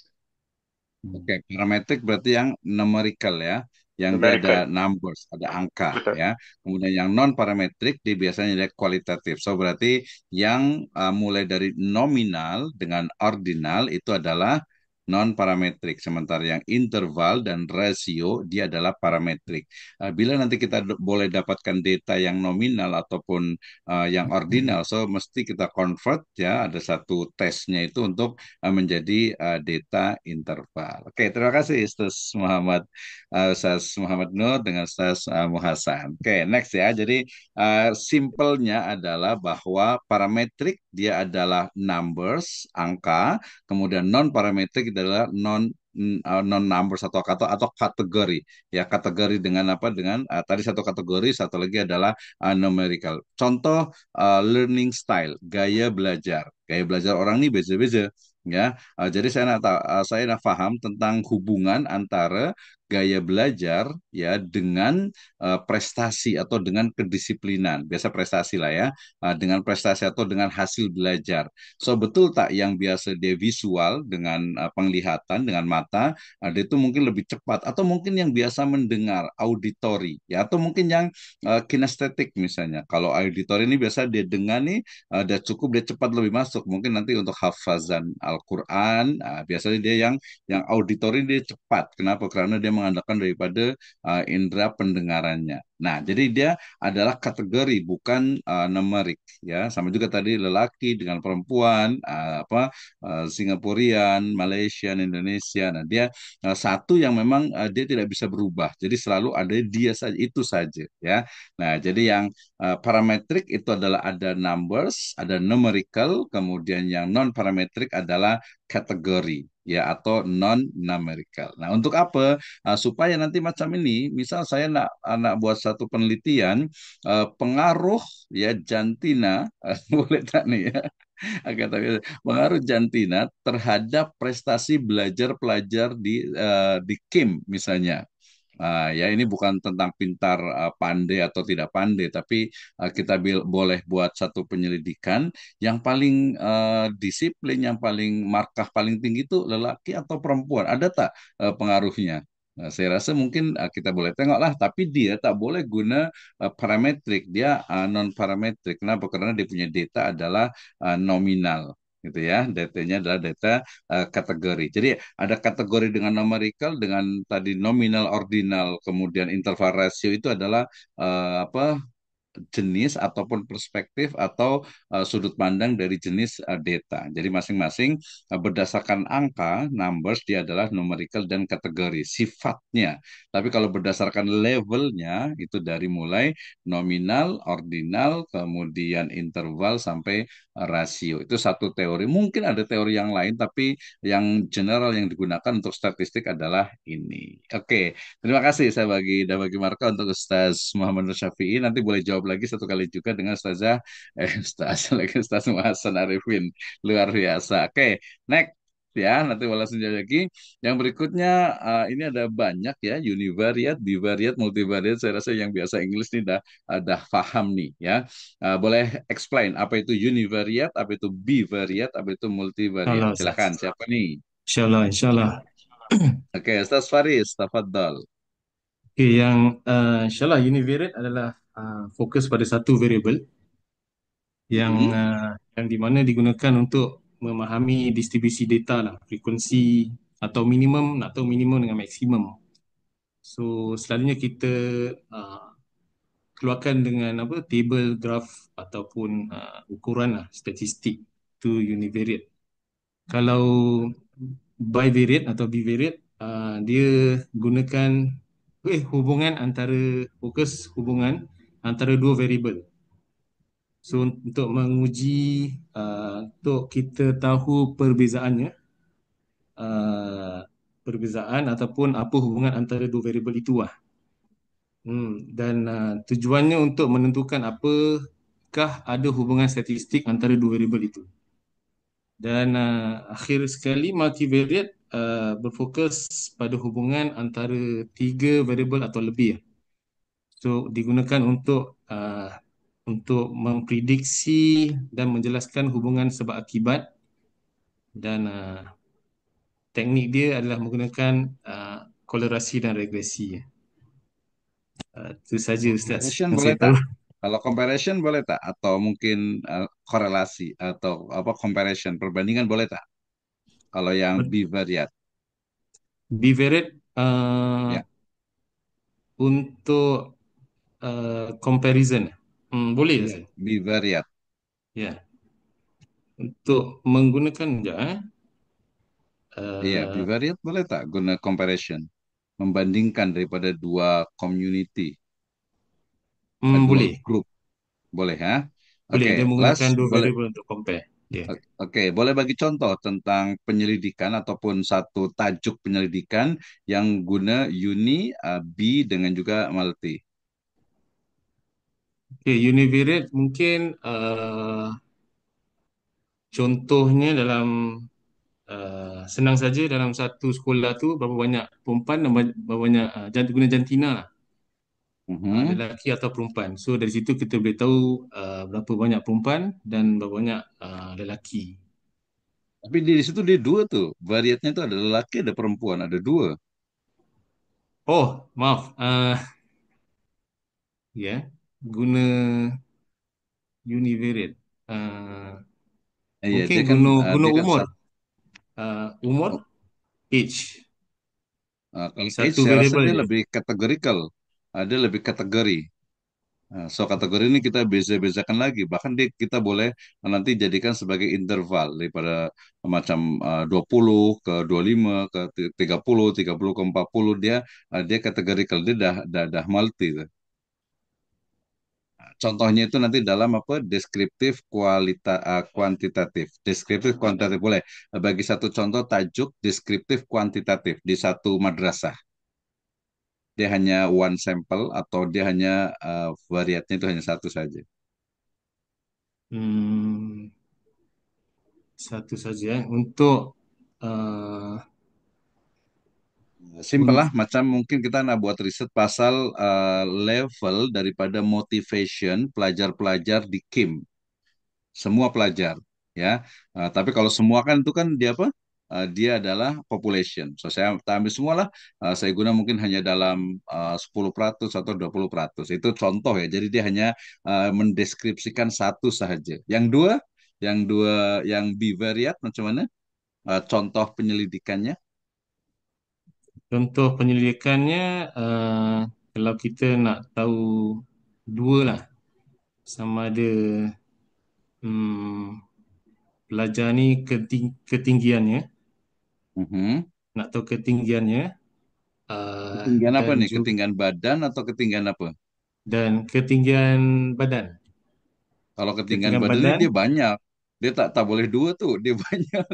Oke, parametrik berarti yang numerical ya, yang dia ada Numerical. numbers, ada angka Betul. ya. Kemudian yang non parametrik dia biasanya dia kualitatif. So berarti yang mulai dari nominal dengan ordinal itu adalah non parametrik, sementara yang interval dan rasio dia adalah parametrik. Bila nanti kita boleh dapatkan data yang nominal ataupun yang ordinal, so mesti kita convert ya, ada satu tesnya itu untuk menjadi data interval. Oke, terima kasih Ustaz Muhammad Nur dengan Ustaz Muhasan. Oke, next ya. Jadi simpelnya adalah bahwa parametrik dia adalah numbers, angka, kemudian non parametrik adalah non numbers atau kategori ya, kategori dengan apa, dengan tadi satu kategori, satu lagi adalah numerical. Contoh learning style, gaya belajar orang ini beza-beza ya. Jadi saya nak paham tentang hubungan antara gaya belajar ya dengan prestasi atau dengan kedisiplinan. Biasa prestasi lah ya, dengan prestasi atau dengan hasil belajar. So betul tak yang biasa dia visual dengan penglihatan dengan mata, dia itu mungkin lebih cepat, atau mungkin yang biasa mendengar auditory ya, atau mungkin yang kinestetik misalnya. Kalau auditory ini biasa dia dengar nih, dia cukup, dia cepat lebih masuk. Mungkin nanti untuk hafazan Al-Quran, biasanya dia yang auditory dia cepat. Kenapa? Karena dia mengandalkan daripada indera pendengarannya. Nah, jadi dia adalah kategori bukan numerik ya. Sama juga tadi lelaki dengan perempuan, Singapurian, Malaysian, Indonesia. Nah, dia satu yang memang dia tidak bisa berubah. Jadi selalu ada dia saja, itu saja ya. Nah, jadi yang parametrik itu adalah ada numbers, ada numerical, kemudian yang non parametrik adalah kategori ya, atau non numerical. Nah, untuk apa? Supaya nanti macam ini, misal saya nak buat satu penelitian pengaruh ya jantina, boleh tak nih ya? Pengaruh jantina terhadap prestasi belajar pelajar di KIM misalnya. Ya ini bukan tentang pintar, pandai atau tidak pandai, tapi kita boleh buat satu penyelidikan yang paling disiplin, yang paling markah paling tinggi itu lelaki atau perempuan. Ada tak pengaruhnya? Nah, saya rasa mungkin kita boleh tengoklah, tapi dia tak boleh guna parametrik, dia non parametrik. Kenapa? Karena dia punya data adalah nominal gitu ya, datanya adalah data kategori. Jadi ada kategori dengan numerical, dengan tadi nominal, ordinal, kemudian interval ratio itu adalah apa, jenis ataupun perspektif atau sudut pandang dari jenis data. Jadi masing-masing berdasarkan angka, numbers, dia adalah numerical dan kategori sifatnya. Tapi kalau berdasarkan levelnya itu dari mulai nominal, ordinal, kemudian interval sampai rasio. Itu satu teori. Mungkin ada teori yang lain, tapi yang general yang digunakan untuk statistik adalah ini. Oke, terima kasih saya bagi Marka untuk Ustaz Muhammad Nur Syafi'i. Nanti boleh jawab lagi satu kali juga dengan Ustaz Muhasan Arifin. Luar biasa. Oke, next ya, nanti boleh langsung jawab lagi. Yang berikutnya ini ada banyak ya, univariate, bivariate, multivariate. Saya rasa yang biasa Inggris ini dah paham nih ya. Boleh explain apa itu univariate, apa itu bivariate, apa itu multivariate. InsyaAllah Silakan, Ustaz. siapa nih? InsyaAllah. Oke, Ustaz Faris, tafadhal. Okay, yang insyaAllah univariate adalah fokus pada satu variable yang Mhm. yang di mana digunakan untuk memahami distribusi data lah, frekuensi atau minimum dengan maksimum. So selalunya kita keluarkan dengan apa, table, graph ataupun ukuran lah, statistik, itu univariate. Kalau bivariate atau bivariate, dia gunakan hubungan antara dua variable. So untuk menguji, untuk kita tahu perbezaan ataupun apa hubungan antara dua variable itu lah. Dan tujuannya untuk menentukan apakah ada hubungan statistik antara dua variable itu. Dan akhir sekali multivariate berfokus pada hubungan antara tiga variable atau lebih. So digunakan untuk memprediksi dan menjelaskan hubungan sebab akibat, dan teknik dia adalah menggunakan kolerasi dan regresi. Itu saja Ustaz Comparison yang boleh saya tak? tahu. Kalau comparison boleh tak? Atau mungkin korelasi atau apa comparison perbandingan boleh tak? Kalau yang bivariate, Bivariate ya, untuk comparison. Boleh ya, Ustaz? bivariate, Ya. Untuk menggunakan iya, bivariate boleh tak guna comparison, membandingkan daripada dua community, dua boleh. grup, boleh ya? Boleh, Oke, dia last menggunakan dua boleh. variable untuk compare. Ya. Oke, boleh bagi contoh tentang penyelidikan ataupun satu tajuk penyelidikan yang guna uni, B dengan juga multi. Okay, univariate mungkin contohnya dalam senang saja dalam satu sekolah tu berapa banyak perempuan dan berapa banyak guna jantina lah, Mhm. lelaki atau perempuan. So dari situ kita boleh tahu berapa banyak perempuan dan berapa banyak lelaki. Tapi di situ dia dua tuh, variatnya itu ada lelaki, ada perempuan, ada dua. Oh, maaf. Ya, guna univariate. Uh, Iya, Mungkin dia kan guna guna dia kan umur. satu. Umur, age. Kalau age Satu saya rasa variable dia je. lebih kategorikal. Dia lebih kategori. So kategori ini kita beza-bezakan lagi. Bahkan kita boleh nanti jadikan sebagai interval daripada macam 20 ke 25 ke 30 ke 40 dia kategorikal, dia dah multi tuh. Contohnya itu nanti dalam apa deskriptif kuantitatif. Deskriptif kuantitatif boleh. Bagi satu contoh tajuk deskriptif kuantitatif di satu madrasah. Dia hanya one sampel atau dia hanya variatnya itu hanya satu saja. Hmm, Satu saja. Untuk uh, Simpel un- lah, macam mungkin kita nak buat riset pasal level daripada motivation pelajar-pelajar di KIM. Semua pelajar, ya. Tapi kalau semua kan itu kan dia apa? Dia adalah population. So saya tak ambil semua lah. Saya guna mungkin hanya dalam 10% atau 20%. Itu contoh ya. Jadi dia hanya mendeskripsikan satu sahaja. Yang bivariate macam mana? Contoh penyelidikannya. contoh penyelidikannya, kalau kita nak tahu dua lah, sama ada hmm, pelajar ni ketinggiannya, Mhm. nak tahu ketinggiannya, Ketinggian apa dan nih? juga Ketinggian badan atau ketinggian apa? ketinggian badan. Kalau ketinggian Ketinggian badan ini badan dia banyak. Dia tak boleh dua tuh. Dia banyak.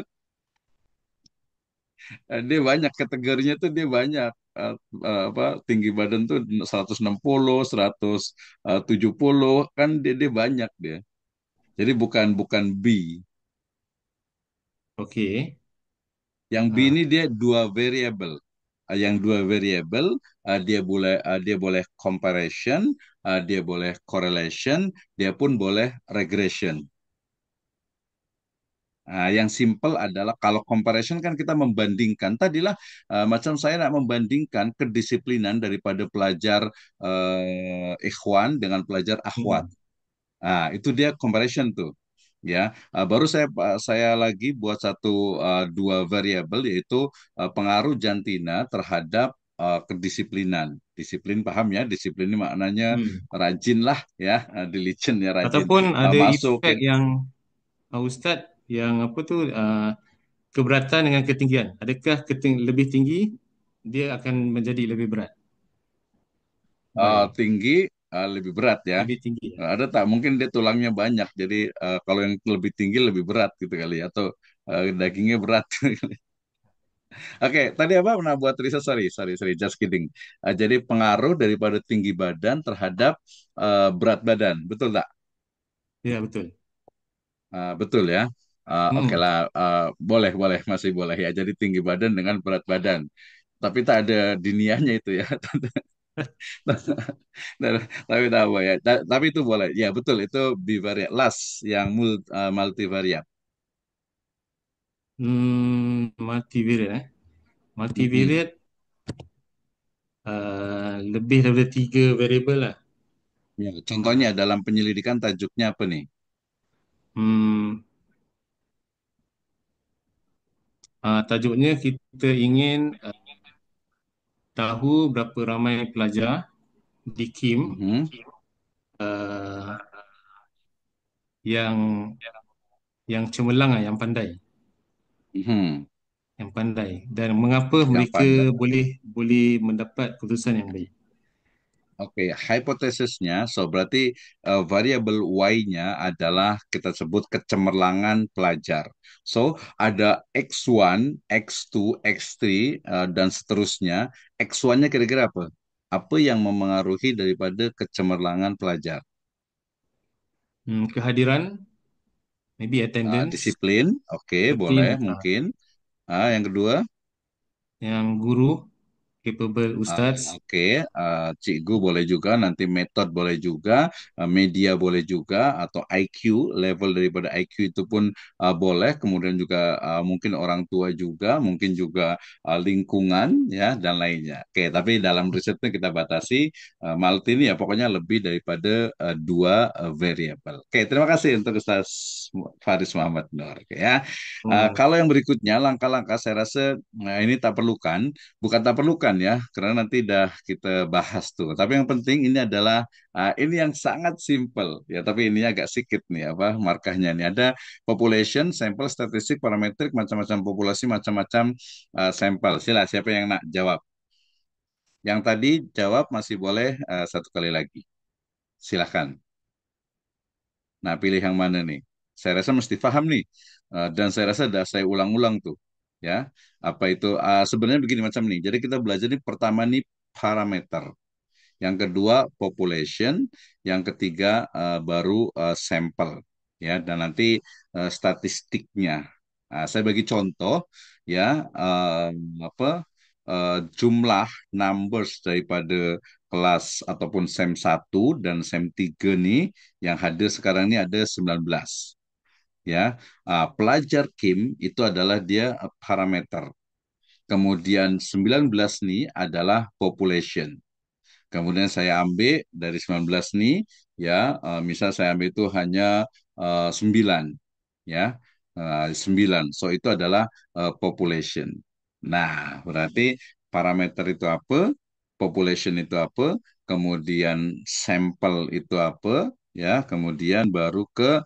Dia banyak kategorinya tuh dia banyak. Apa tinggi badan tuh 160, 170 kan dia banyak dia. Jadi bukan bukan B. okey. Yang B Ah, ini dia dua variable. Yang dua variable dia boleh comparison, dia boleh correlation, dia pun boleh regression. Yang simple adalah kalau comparison kan kita membandingkan. Tadilah macam saya nak membandingkan kedisiplinan daripada pelajar ikhwan dengan pelajar akhwat. mm, Itu dia comparison tuh. Ya, baru saya lagi buat dua variabel yaitu pengaruh jantina terhadap kedisiplinan. Disiplin paham ya? Disiplin ini maknanya mm. rajin lah ya, diligent ya rajin. Ataupun ada Masuk efek yang Ustaz, yang apa tu, keberatan dengan ketinggian. Adakah lebih tinggi dia akan menjadi lebih berat? Baik, tinggi lebih berat ya. lebih tinggi. Ada tak mungkin dia tulangnya banyak, jadi kalau yang lebih tinggi lebih berat gitu kali ya, atau dagingnya berat. Oke, tadi apa pernah buat riset? Sorry, sorry, sorry, just kidding. Jadi pengaruh daripada tinggi badan terhadap berat badan, betul tak? Ya, betul. Betul ya. Oke Hmm. lah, boleh, boleh, masih boleh ya. Jadi tinggi badan dengan berat badan. Tapi tak ada dinianya itu ya. Tapi tak apa ya. Tapi itu boleh. Ya betul, itu bivariat. Last, yang multivariat. Multivariate Mm-mm. Multivariate lebih daripada 3 variable lah. Ya, contohnya dalam penyelidikan tajuknya apa nih? Hmm, Tajuknya kita ingin tahu berapa ramai pelajar di KIM Mhm. uh, yang cemerlang lah, Mhm. yang pandai, dan mengapa Yang mereka pandai. boleh mendapat keputusan yang baik. Oke, hipotesisnya, so berarti variabel Y-nya adalah kita sebut kecemerlangan pelajar. So, ada X1, X2, X3, dan seterusnya. X1-nya kira-kira apa? Apa yang memengaruhi daripada kecemerlangan pelajar? Kehadiran, maybe attendance, Disiplin, oke, disiplin, boleh, mungkin. Yang kedua, yang guru capable ustaz. Oke, cikgu boleh juga, nanti metode boleh juga, media boleh juga, atau IQ, level daripada IQ itu pun boleh. Kemudian juga mungkin orang tua juga, mungkin juga lingkungan, ya, dan lainnya. Oke, tapi dalam risetnya kita batasi Malti ini ya pokoknya lebih daripada dua variabel. Oke, terima kasih untuk Ustaz Faris Muhammad Nur. Oke, ya. Hmm. Kalau yang berikutnya langkah-langkah saya rasa ini tak perlukan. Bukan tak perlukan ya, karena nanti dah kita bahas tuh. Tapi yang penting ini adalah ini yang sangat simple ya, tapi ini agak sikit nih apa markahnya nih. Ada population, sampel, statistik, parametrik, macam-macam populasi, macam-macam sampel. Sila siapa yang nak jawab? Yang tadi jawab masih boleh satu kali lagi. Silahkan. Nah, pilih yang mana nih? Saya rasa mesti paham nih. Dan saya rasa dah saya ulang-ulang tuh. Ya, apa itu? Sebenarnya begini macam nih. Jadi kita belajar nih pertama nih parameter. Yang kedua population, yang ketiga baru sampel, ya, dan nanti statistiknya. Saya bagi contoh, ya, apa jumlah numbers daripada kelas ataupun SEM 1 dan SEM 3 nih yang hadir sekarang ini ada 19, ya. Pelajar KIM itu adalah dia parameter. Kemudian 19 nih adalah population. Kemudian saya ambil dari 19 nih, ya, misal saya ambil itu hanya 9, ya, 9. So itu adalah population. Nah, berarti parameter itu apa, population itu apa, kemudian sampel itu apa, ya, kemudian baru ke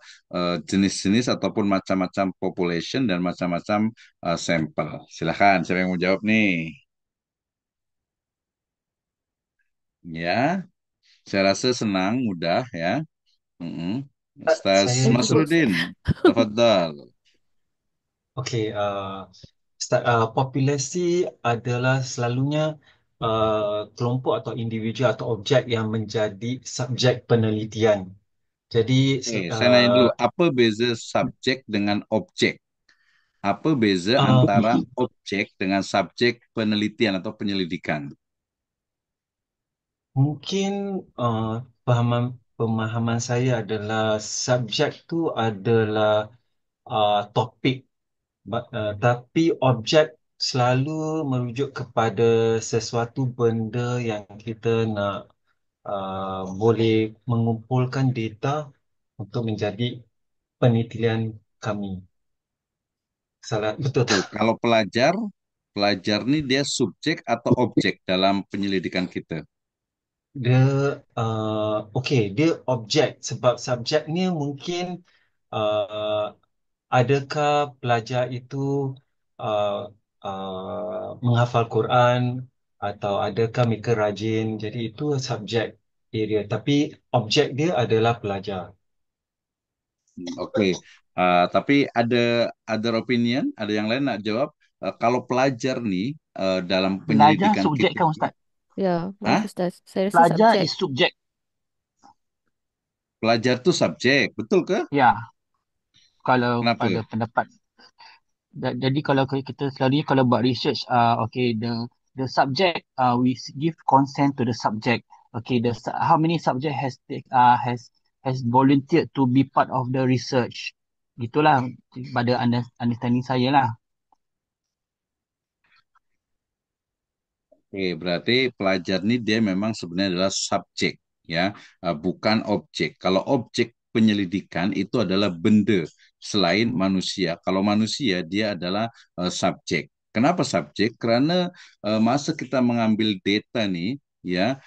jenis-jenis ataupun macam-macam population dan macam-macam sampel. Silahkan, siapa yang mau jawab nih? Ya, saya rasa senang, mudah ya. Mm-mm. Ustaz Saya Thank you. ikut. Masrudin, tafadhal. Okey, populasi adalah selalunya kelompok atau individu atau objek yang menjadi subjek penelitian. Jadi, Saya nanya dulu, apa beza subjek dengan objek? Apa beza uh, antara objek dengan subjek penelitian atau penyelidikan? mungkin pemahaman pemahaman saya adalah subjek tu adalah topik, tapi objek selalu merujuk kepada sesuatu benda yang kita nak boleh mengumpulkan data untuk menjadi penelitian kami. Salah, betul Oke, tak? kalau pelajar, pelajar nih dia subjek atau objek dalam penyelidikan kita? Dia, okey, dia objek sebab subjeknya mungkin uh, adakah pelajar itu uh, menghafal Quran atau adakah mereka rajin. Jadi itu subjek area. Tapi objek dia adalah pelajar. Oke. Tapi ada other opinion, ada yang lain nak jawab. Kalau pelajar nih dalam Pelajar penyelidikan subjek kita, kan Ustaz? Ya, maaf Hah? Ustaz. Saya rasa Pelajar subjek. is subjek. Pelajar tuh subjek, betul ke? Ya, kalau Kenapa? pada pendapat. Jadi kalau kita selalunya kalau buat research, okay, the subject, we give consent to the subject. Okay, how many subject has volunteered to be part of the research. Gitulah pada understanding saya lah. Oke, berarti pelajar ini dia memang sebenarnya adalah subjek, ya, bukan objek. Kalau objek penyelidikan itu adalah benda selain manusia. Kalau manusia dia adalah subjek. Kenapa subjek? Karena masa kita mengambil data nih, ya,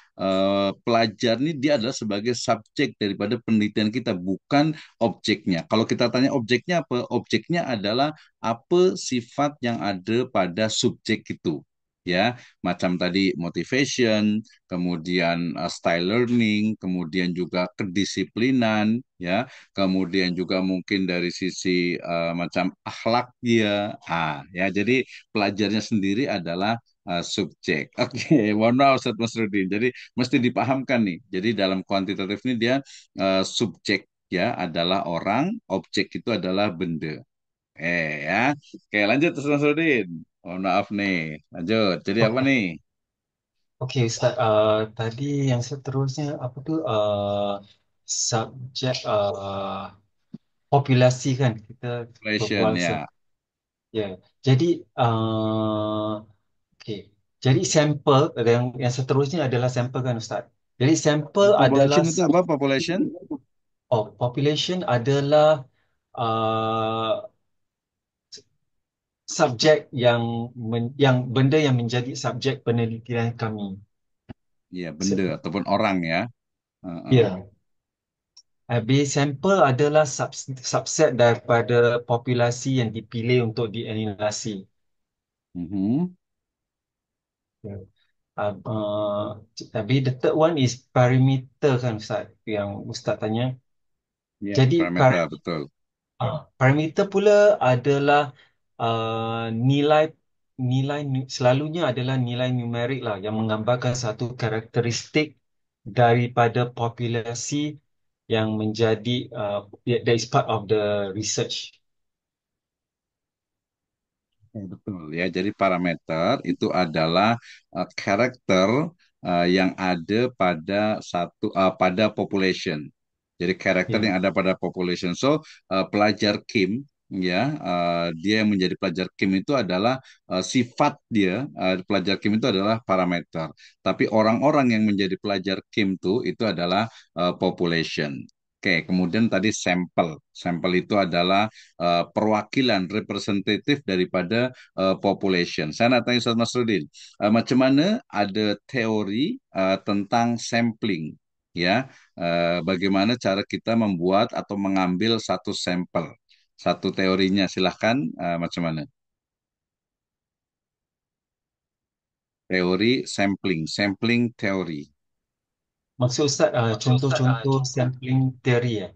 pelajar ini dia adalah sebagai subjek daripada penelitian kita, bukan objeknya. Kalau kita tanya objeknya apa? Objeknya adalah apa sifat yang ada pada subjek itu, ya, macam tadi motivation, kemudian style learning, kemudian juga kedisiplinan, ya, kemudian juga mungkin dari sisi macam akhlak dia, ya, jadi pelajarnya sendiri adalah subjek. Oke, mohon maaf Ustaz Masrudin. Jadi mesti dipahamkan nih. Jadi dalam kuantitatif ini dia subjek ya adalah orang, objek itu adalah benda. Ya. Oke, lanjut Ustaz Masrudin. Oh, maaf nih. Lanjut. Jadi apa nih? Okey Ustaz, tadi yang seterusnya apa tu subjek populasi kan kita berbual Population ya. ya. Jadi okey. Jadi sampel yang seterusnya adalah sampel kan Ustaz. Jadi sampel adalah Population itu apa? Population? population adalah uh, subjek yang benda yang menjadi subjek penelitian kami. Ya, benda ataupun orang ya. Ya. Habis sampel adalah subset daripada populasi yang dipilih untuk dianalisi. Mhm. Ya. Tapi the third one is parameter kan Ustaz yang Ustaz tanya. Ya, Jadi parameter betul. parameter pula adalah nilai selalunya adalah nilai numerik lah yang menggambarkan satu karakteristik daripada populasi yang menjadi that is part of the research. Betul ya. Jadi parameter itu adalah karakter yang ada pada pada population. Jadi karakter Ya. yang ada pada population. So pelajar Kim ya, dia yang menjadi pelajar Kim itu adalah sifat dia. Pelajar Kim itu adalah parameter. Tapi orang-orang yang menjadi pelajar Kim itu adalah population. Oke, kemudian tadi sampel. Sampel itu adalah perwakilan representatif daripada population. Saya nak tanya Ustaz Masrudin, macam mana ada teori tentang sampling, ya? Bagaimana cara kita membuat atau mengambil satu sampel, satu teorinya, silahkan, macam mana? Teori sampling, sampling teori. Maksud Ustaz contoh-contoh sampling theory ya.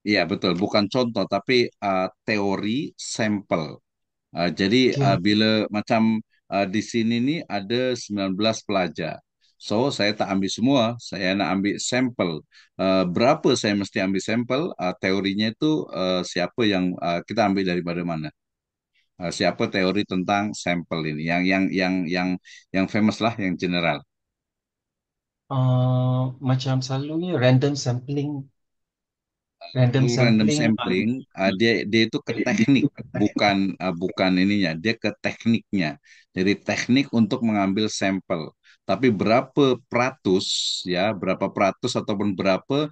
Iya betul, bukan contoh tapi teori sampel. Jadi Okay. bila macam di sini nih ada 19 pelajar. So saya tak ambil semua, saya nak ambil sampel. Berapa saya mesti ambil sampel? Teorinya itu siapa yang kita ambil daripada mana? Siapa teori tentang sampel ini? Yang famous lah, yang general. Macam selalunya random Random sampling. sampling, dia itu ke teknik, bukan ininya, dia ke tekniknya. Jadi teknik untuk mengambil sampel. Tapi berapa peratus ataupun berapa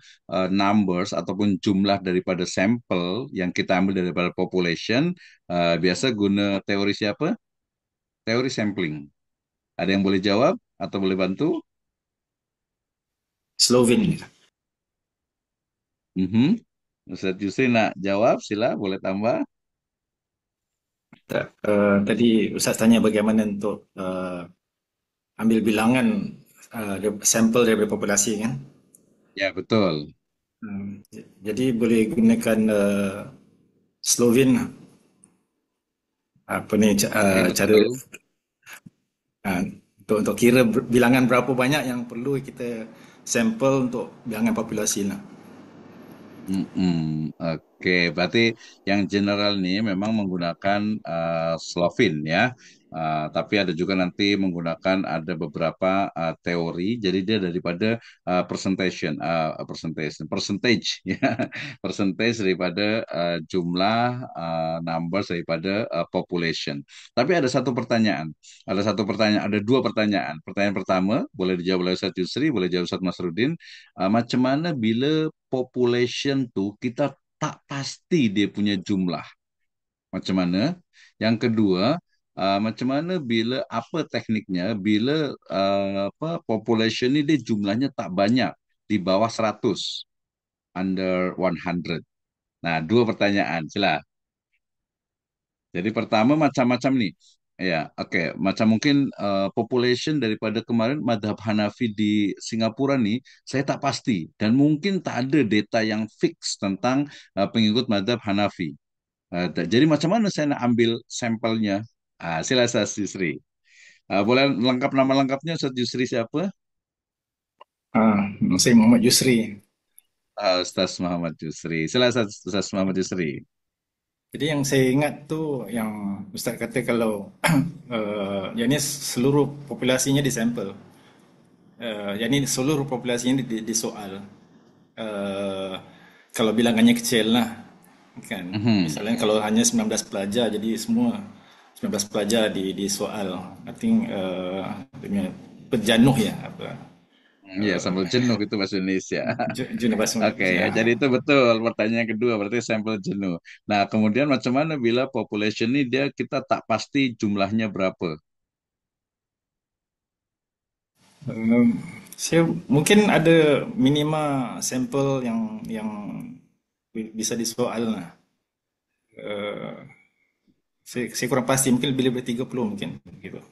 numbers ataupun jumlah daripada sampel yang kita ambil daripada population, biasa guna teori siapa? Teori sampling. Ada yang boleh jawab atau boleh bantu? Slovin. Ustaz Yusri nak jawab, sila boleh tambah. Tadi Ustaz tanya bagaimana untuk ambil bilangan sampel dari populasi kan? Ya betul. Jadi boleh gunakan Slovin apa ni cara untuk kira bilangan berapa banyak yang perlu kita sampel untuk bilangan populasi lah. Oke, berarti yang general nih memang menggunakan Slovin ya. Tapi ada juga nanti menggunakan ada beberapa teori. Jadi dia daripada percentage ya, percentage daripada jumlah numbers daripada population. Tapi ada dua pertanyaan. Pertanyaan pertama boleh dijawab oleh Ustaz Yusri, boleh dijawab Ustaz Masrudin. Macam mana bila population tuh kita tak pasti dia punya jumlah. Macam mana? Yang kedua, macam mana bila apa tekniknya bila apa population ni dia jumlahnya tak banyak di bawah 100, under 100. Nah, dua pertanyaan. Sila. Jadi pertama macam-macam nih. Ya, oke. Macam mungkin population daripada kemarin madhab Hanafi di Singapura nih, saya tak pasti. Dan mungkin tak ada data yang fix tentang pengikut madhab Hanafi. Jadi macam mana saya nak ambil sampelnya? Sila Ustaz Yusri. Boleh lengkap nama lengkapnya Ustaz Yusri siapa? Saya Muhammad Yusri. Ustaz Muhammad Yusri. Sila Ustaz Muhammad Yusri. Jadi yang saya ingat tu yang Ustaz kata kalau yang ni seluruh populasinya disampel. Yang ni seluruh populasinya disoal. Uh, Kalau bilangannya kecil lah kan. Mhm. Misalnya kalau hanya 19 pelajar jadi semua 19 pelajar disoal. I think dia punya berjanuh ya apa Iya, uh, sampel jenuh itu bahasa Indonesia. jumlah bahasa Oke, ya. ya, jadi itu betul. Pertanyaan yang kedua berarti sampel jenuh. Nah, kemudian macam mana bila population ini dia kita tak pasti jumlahnya berapa? Um, saya mungkin ada minima sampel yang bisa disoal lah. Uh, saya kurang pasti mungkin lebih dari 30 mungkin gitu.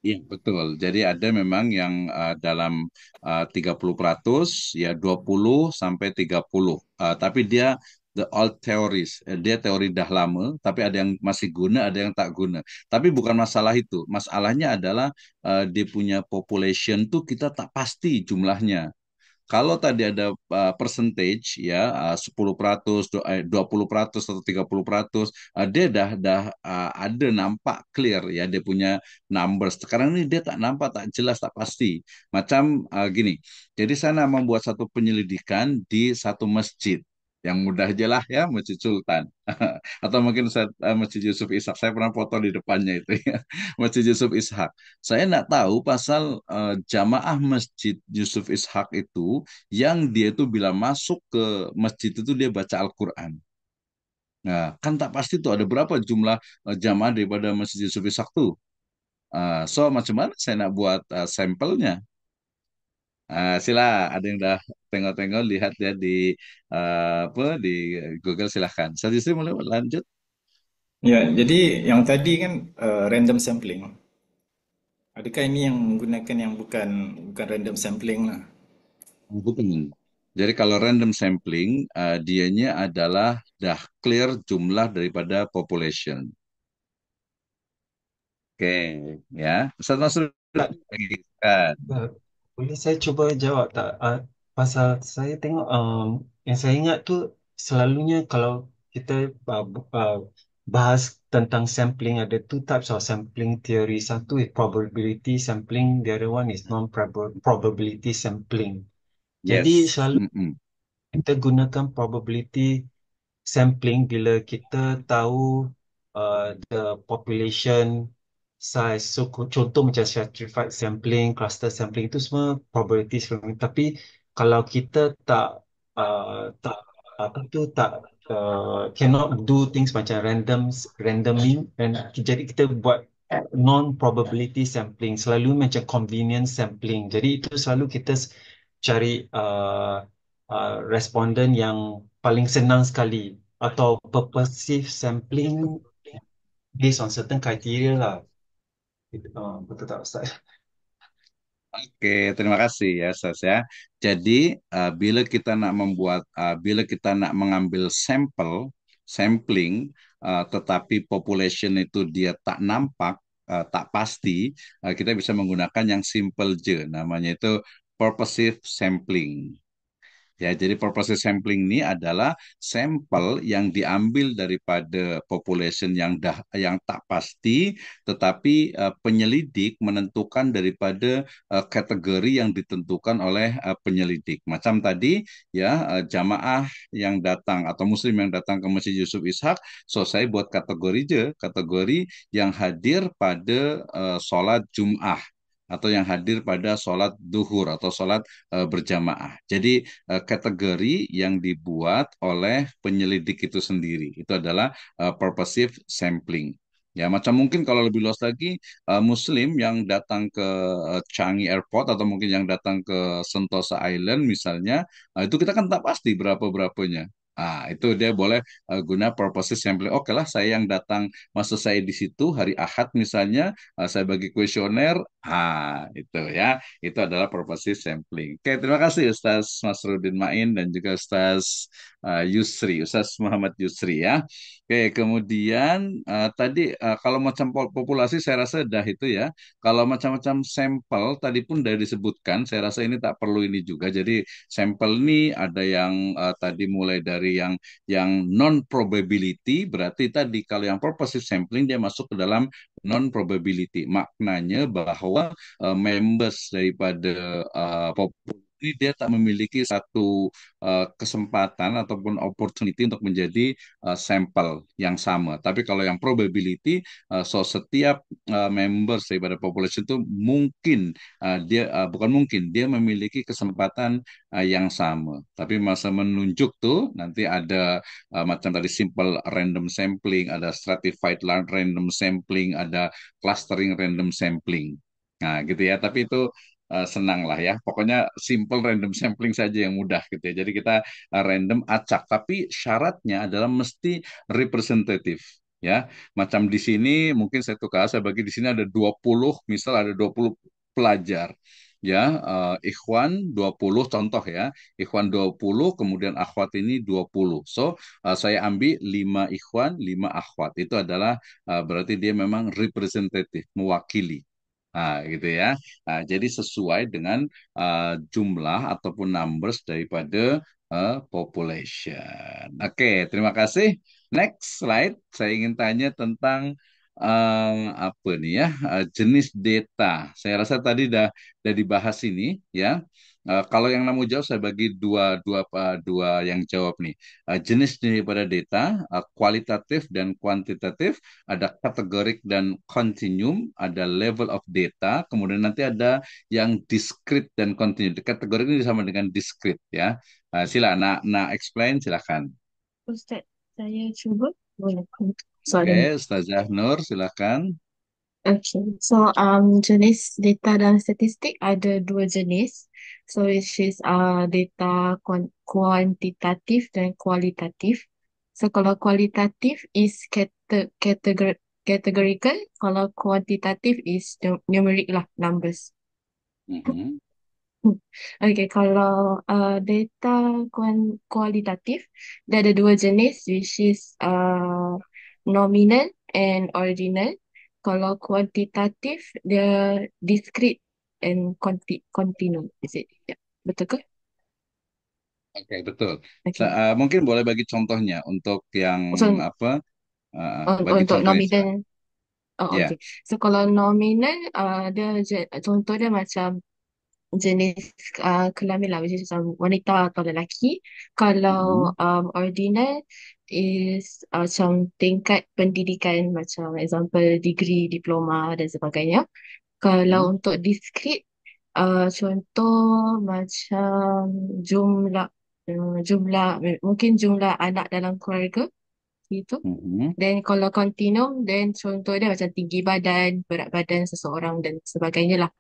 Iya, betul. Jadi ada memang yang dalam 30%, ya 20 sampai 30. Tapi dia the old theories. Dia teori dah lama, tapi ada yang masih guna, ada yang tak guna. Tapi bukan masalah itu. Masalahnya adalah dia punya population tuh kita tak pasti jumlahnya. Kalau tadi ada percentage ya 10%, 20% atau 30%, dia dah ada nampak clear ya dia punya numbers. Sekarang ini dia tak nampak, tak jelas, tak pasti. Macam gini. Jadi saya nak membuat satu penyelidikan di satu masjid. Yang mudah aja lah ya, Masjid Sultan. Atau mungkin Masjid Yusuf Ishak. Saya pernah foto di depannya itu ya. Masjid Yusuf Ishak. Saya nak tahu pasal jamaah Masjid Yusuf Ishak itu yang dia itu bila masuk ke masjid itu dia baca Al-Quran. Nah, kan tak pasti tuh ada berapa jumlah jamaah daripada Masjid Yusuf Ishak tuh. So, macam mana saya nak buat sampelnya? Sila, ada yang dah tengok-tengok, lihat ya di apa di Google silahkan. Saya justru mulai lanjut. Ya, jadi yang tadi kan random sampling. Adakah ini yang menggunakan yang bukan random sampling lah? Bukan. Jadi kalau random sampling, dianya adalah dah clear jumlah daripada population. Oke, ya. Ustaz Masud Tak, kan. boleh saya cuba jawab tak? Pasal saya tengok yang saya ingat tu selalunya kalau kita bahas tentang sampling ada two types of sampling theory. Satu is probability sampling, the other one is non-probability sampling. Jadi Yes. selalu kita gunakan probability sampling bila kita tahu the population size. So contoh macam stratified sampling, cluster sampling itu semua probability sampling. Tapi kalau kita tak apa tu tak cannot do things macam randoming dan jadi kita buat non probability sampling selalu macam convenience sampling. Jadi itu selalu kita cari responden yang paling senang sekali atau purposive sampling based on certain criteria lah. Betul tak Ustaz? Oke, terima kasih ya, Sas ya. Jadi, bila kita nak mengambil sampling, tetapi population itu dia tak nampak, tak pasti, kita bisa menggunakan yang simple je, namanya itu purposive sampling. Ya, jadi purpose sampling ini adalah sampel yang diambil daripada population yang tak pasti, tetapi penyelidik menentukan daripada kategori yang ditentukan oleh penyelidik. Macam tadi ya, jamaah yang datang atau muslim yang datang ke Masjid Yusuf Ishak, so saya buat kategori aja, kategori yang hadir pada sholat Jum'ah atau yang hadir pada sholat duhur atau sholat berjamaah. Jadi kategori yang dibuat oleh penyelidik itu sendiri. Itu adalah purposive sampling. Ya, macam mungkin kalau lebih luas lagi, Muslim yang datang ke Changi Airport atau mungkin yang datang ke Sentosa Island misalnya, itu kita kan tak pasti berapa-berapanya. Itu dia boleh guna purposes sampling. Oke lah, saya yang datang, masa saya di situ hari Ahad misalnya, saya bagi kuesioner, itu ya. Itu adalah purposes sampling. Oke, terima kasih Ustaz Masrudin Main dan juga Ustaz Yusri, Ustaz Muhammad Yusri ya. Oke, kemudian tadi kalau macam populasi saya rasa dah itu ya. Kalau macam-macam sampel tadi pun sudah disebutkan, saya rasa ini tak perlu ini juga. Jadi sampel ini ada yang tadi mulai dari yang non probability, berarti tadi kalau yang purposive sampling dia masuk ke dalam non probability. Maknanya bahwa members daripada populasi ini dia tak memiliki satu kesempatan ataupun opportunity untuk menjadi sampel yang sama. Tapi kalau yang probability, so setiap members daripada population itu mungkin bukan mungkin dia memiliki kesempatan yang sama. Tapi masa menunjuk tuh nanti ada macam tadi simple random sampling, ada stratified random sampling, ada clustering random sampling. Nah, gitu ya. Tapi itu senang lah ya. Pokoknya simple random sampling saja yang mudah gitu ya. Jadi kita random acak, tapi syaratnya adalah mesti representatif ya. Macam di sini mungkin saya tukar, saya bagi di sini ada 20, misal ada 20 pelajar. Ya, ikhwan 20 contoh ya. Ikhwan 20 kemudian akhwat ini 20. So, saya ambil 5 ikhwan, 5 akhwat. Itu adalah berarti dia memang representatif, mewakili. Gitu ya. Jadi sesuai dengan jumlah ataupun numbers daripada population. Oke, terima kasih. Next slide, saya ingin tanya tentang apa nih ya, jenis data. Saya rasa tadi udah dibahas ini ya. Kalau yang nggak mau jawab, saya bagi dua yang jawab nih. Jenis daripada data, kualitatif dan kuantitatif, ada kategorik dan continuum, ada level of data, kemudian nanti ada yang discrete dan continuum. Kategori ini sama dengan discrete ya. Sila, nak explain silakan. Ustaz, saya cuba boleh Oke, soalan. Ustazah Nur silakan. Okay, so jenis data dan statistik ada dua jenis. So which is data kuantitatif dan kualitatif. So kalau kualitatif is categorical, kalau kuantitatif is numeric lah, numbers. Mhm. Okay, kalau data kualitatif, dia ada dua jenis, which is nominal and ordinal. Kalau kuantitatif, dia discrete and continuum. Is it? Ya, betul ke? Oke, betul. Okay. Mungkin boleh bagi contohnya untuk yang So, apa? Bagi untuk contohnya nominal, silakan. Ya. okay. So kalau nominal, contoh dia macam jenis kelamin lah, which is wanita atau lelaki. Kalau Mhm. ordinal is macam tingkat pendidikan, macam example degree, diploma dan sebagainya. Kalau Mhm. untuk discrete, contoh macam jumlah jumlah mungkin jumlah anak dalam keluarga gitu. Mhm. Dan kalau continuum, then contoh dia macam tinggi badan, berat badan seseorang dan sebagainya lah.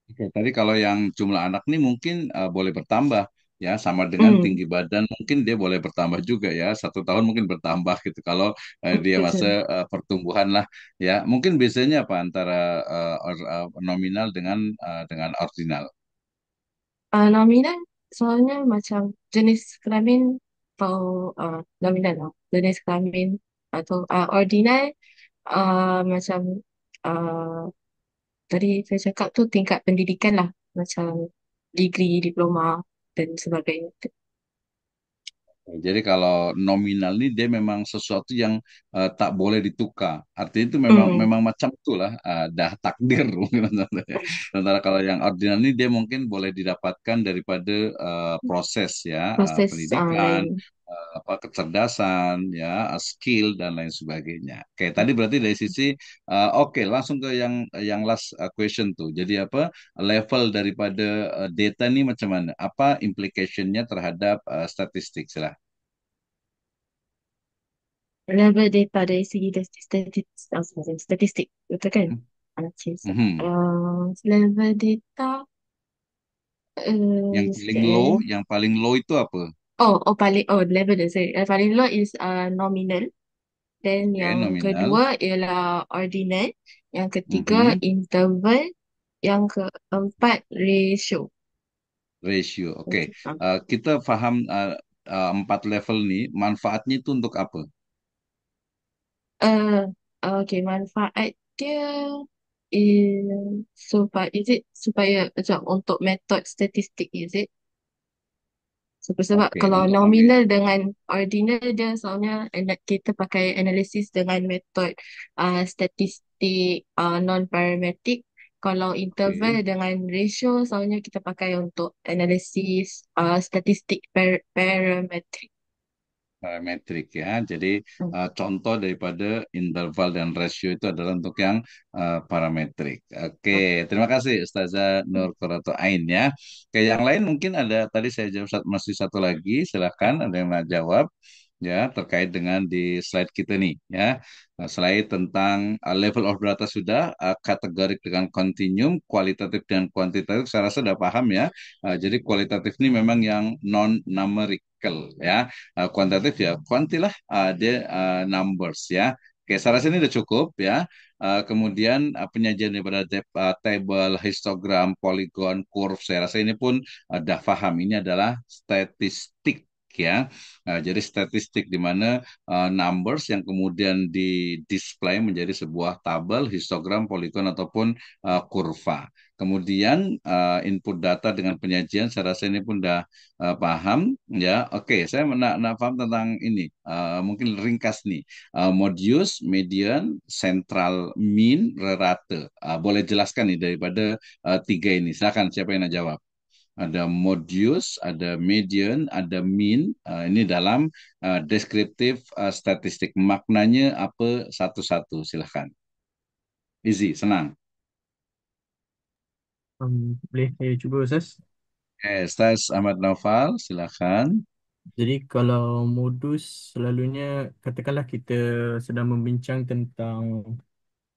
Oke, tadi kalau yang jumlah anak nih mungkin boleh bertambah ya, sama dengan Hmm, tinggi badan mungkin dia boleh bertambah juga ya, 1 tahun mungkin bertambah gitu kalau dia masa betul. pertumbuhan lah ya. Mungkin biasanya apa antara nominal dengan ordinal? Nominal soalnya macam jenis kelamin atau nominal lah. Jenis kelamin atau ordinal macam uh, tadi saya cakap tu tingkat pendidikan lah. Macam degree, diploma dan sebagainya. Jadi kalau nominal ini dia memang sesuatu yang tak boleh ditukar. Artinya itu memang Hmm. memang macam itulah dah takdir mungkin. Sementara kalau yang ordinal ini dia mungkin boleh didapatkan daripada proses ya, Proses pendidikan, lain. apa kecerdasan ya, skill dan lain sebagainya. Oke, tadi berarti dari sisi oke, langsung ke yang last question tuh. Jadi apa level daripada data ini macam mana? Apa implicationnya terhadap statistik? Silahkan. Level data dari segi statistik, statistik, betul kan? Okay, so, Mhm. level data, Yang sekejap eh. paling low itu apa? Level dia, sorry. Paling low is nominal. Then Oke, yang nominal. kedua ialah ordinal. Yang ketiga Mhm. interval. Yang keempat ratio. Ratio. Oke. Ah. Kita paham empat level nih. Manfaatnya itu untuk apa? Uh, okay, manfaat dia supaya macam untuk metod statistik, is it? Sebab Oke, kalau untuk nominal dengan ordinal dia soalnya kita pakai analisis dengan metod statistik non-parametric. Kalau interval Oke. dengan ratio soalnya kita pakai untuk analisis statistik parametric. Parametrik ya. Jadi Hmm. contoh daripada interval dan ratio itu adalah untuk yang parametrik. Oke, terima kasih Ustazah Nur Qurato Ain ya. Oke, yang lain mungkin ada tadi saya jawab masih satu lagi. Silakan ada yang mau jawab ya terkait dengan di slide kita nih ya. Slide tentang level of data sudah, kategorik dengan continuum, kualitatif dan kuantitatif saya rasa sudah paham ya. Jadi kualitatif ini memang yang non numerical ya. Kuantitatif ya kuantilah dia numbers ya. Oke, saya rasa ini udah cukup ya. Kemudian penyajian daripada table, histogram, polygon, curve, saya rasa ini pun udah paham. Ini adalah statistik ya. Jadi statistik di mana numbers yang kemudian di display menjadi sebuah tabel, histogram, polygon ataupun kurva. Kemudian input data dengan penyajian, saya rasa ini pun udah paham ya. Oke, saya nak paham tentang ini. Mungkin ringkas nih. Modius, median, central, mean, rate. Boleh jelaskan nih daripada tiga ini. Silakan siapa yang nak jawab? Ada modius, ada median, ada mean. Ini dalam deskriptif statistik. Maknanya apa satu-satu? Silakan. Easy, senang. Boleh saya cuba Ustaz. Ustaz Ahmad Naufal, silakan. Jadi kalau modus selalunya katakanlah kita sedang membincang tentang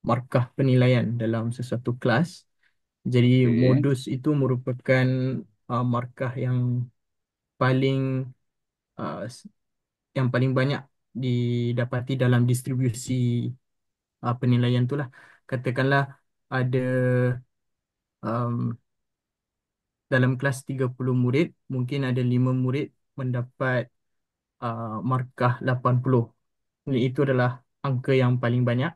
markah penilaian dalam sesuatu kelas. Jadi Oke. modus itu merupakan markah paling uh, s- yang paling banyak didapati dalam distribusi penilaian itulah. Katakanlah ada um, dalam kelas 30 murid, mungkin ada 5 murid mendapat markah 80. Jadi itu adalah angka yang paling banyak.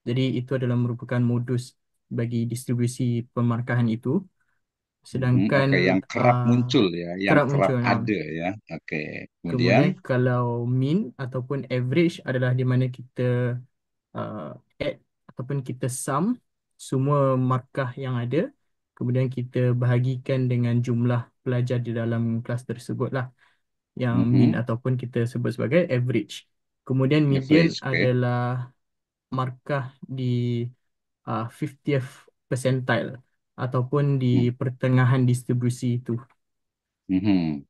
Jadi itu adalah merupakan modus bagi distribusi pemarkahan itu. Mhm, Sedangkan oke, yang kerap uh, muncul ya, yang kerap kerap muncul. ada ya. Oke, kemudian Kemudian kalau mean ataupun average adalah di mana kita uh, add ataupun kita sum semua markah yang ada. Kemudian kita bahagikan dengan jumlah pelajar di dalam kelas tersebut lah. Yang mean mhm, ataupun kita sebut sebagai average. Kemudian median average, oke. adalah markah di 50th percentile ataupun di Hmm, pertengahan distribusi itu. mhm.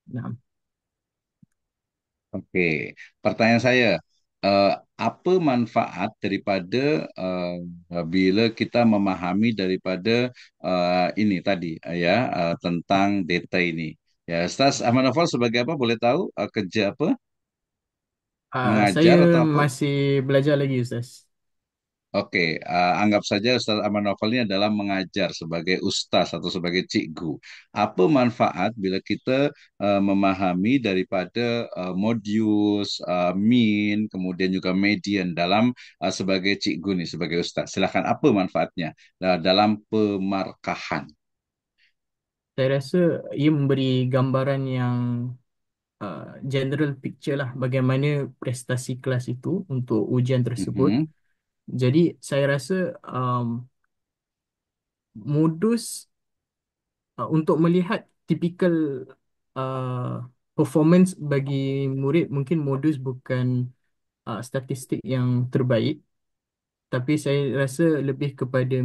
Nah, Oke, pertanyaan saya, eh, apa manfaat daripada bila kita memahami daripada ini tadi ya tentang data ini? Ya, Ustaz Ahmad Naufal sebagai apa? Boleh tahu kerja apa? saya Mengajar atau apa? masih belajar lagi, Ustaz. Oke, anggap saja Ustaz Ahmad Naufal ini adalah mengajar sebagai ustaz atau sebagai cikgu. Apa manfaat bila kita memahami daripada modius, mean, kemudian juga median dalam sebagai cikgu nih, sebagai ustaz? Silakan, apa manfaatnya dalam pemarkahan? saya rasa ia memberi gambaran yang general picture lah bagaimana prestasi kelas itu untuk ujian tersebut. Mhm. Jadi saya rasa modus untuk melihat typical uh, performance bagi murid, mungkin modus bukan statistik yang terbaik, tapi saya rasa lebih kepada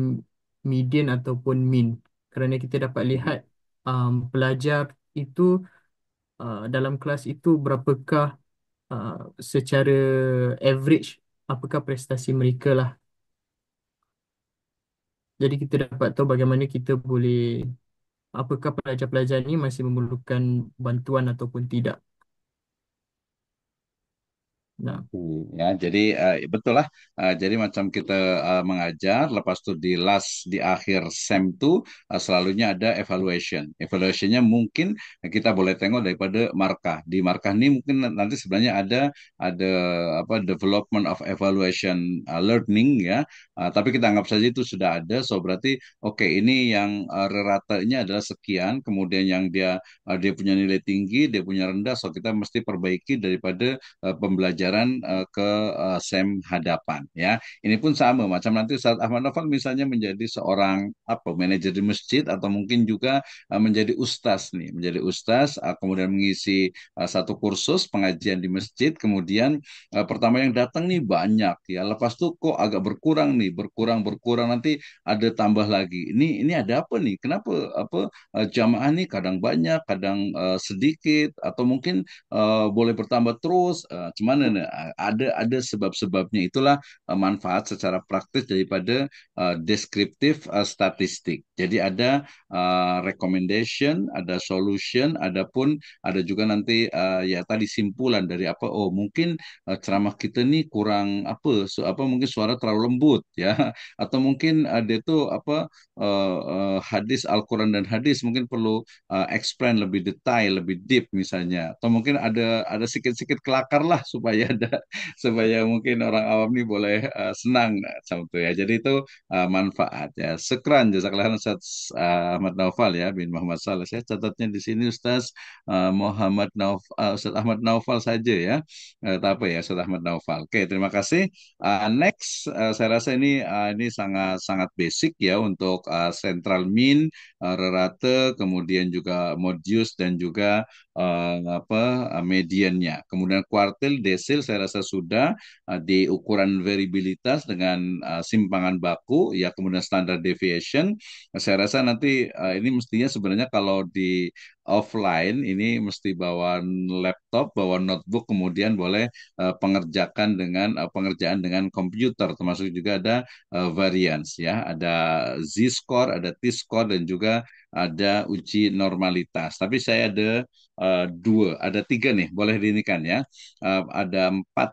median ataupun mean, kerana kita dapat lihat pelajar itu dalam kelas itu berapakah uh, secara average, apakah prestasi mereka lah. Jadi kita dapat tahu bagaimana kita boleh, apakah pelajar-pelajar ini masih memerlukan bantuan ataupun tidak. Nah, Ya, jadi betul lah. Jadi macam kita mengajar, lepas itu di akhir sem itu selalunya ada evaluation. Evaluationnya mungkin kita boleh tengok daripada markah. Di markah ini mungkin nanti sebenarnya ada apa development of evaluation learning ya. Tapi kita anggap saja itu sudah ada. So berarti oke ini yang reratanya adalah sekian. Kemudian yang dia punya nilai tinggi, dia punya rendah. So kita mesti perbaiki daripada pembelajaran ke SEM hadapan ya. Ini pun sama macam nanti saat Ahmad Naufal misalnya menjadi seorang apa manajer di masjid atau mungkin juga menjadi ustaz nih, menjadi ustaz kemudian mengisi satu kursus pengajian di masjid, kemudian pertama yang datang nih banyak ya. Lepas itu kok agak berkurang nih, berkurang nanti ada tambah lagi. Ini ada apa nih? Kenapa apa jamaah nih kadang banyak, kadang sedikit atau mungkin boleh bertambah terus. Cuman ada sebab-sebabnya itulah manfaat secara praktis daripada deskriptif statistik. Jadi ada recommendation, ada solution, ada juga nanti ya tadi simpulan dari apa. Oh mungkin ceramah kita nih kurang apa mungkin suara terlalu lembut ya atau mungkin dia tuh apa hadis Al-Quran dan hadis mungkin perlu explain lebih detail, lebih deep misalnya. Atau mungkin ada sedikit-sedikit kelakar lah supaya supaya mungkin orang awam ini boleh senang sama itu ya. Jadi itu manfaat ya. Sekran jazakallah khairan Ustaz Ahmad Naufal ya bin Muhammad Saleh. Saya catatnya di sini Ustaz Ustaz Ahmad Naufal saja ya. Tak apa ya Ustaz Ahmad Naufal. Oke, terima kasih. Next saya rasa ini sangat sangat basic ya untuk central mean, rerate, kemudian juga modius dan juga mediannya. Kemudian kuartil, desil saya rasa sudah di ukuran variabilitas dengan simpangan baku ya kemudian standar deviation. Saya rasa nanti ini mestinya sebenarnya kalau di offline ini mesti bawa laptop, bawa notebook, kemudian boleh pengerjaan dengan komputer, termasuk juga ada variance ya, ada Z-score, ada T-score dan juga ada uji normalitas. Tapi saya ada tiga nih, boleh diinikan ya. Ada empat.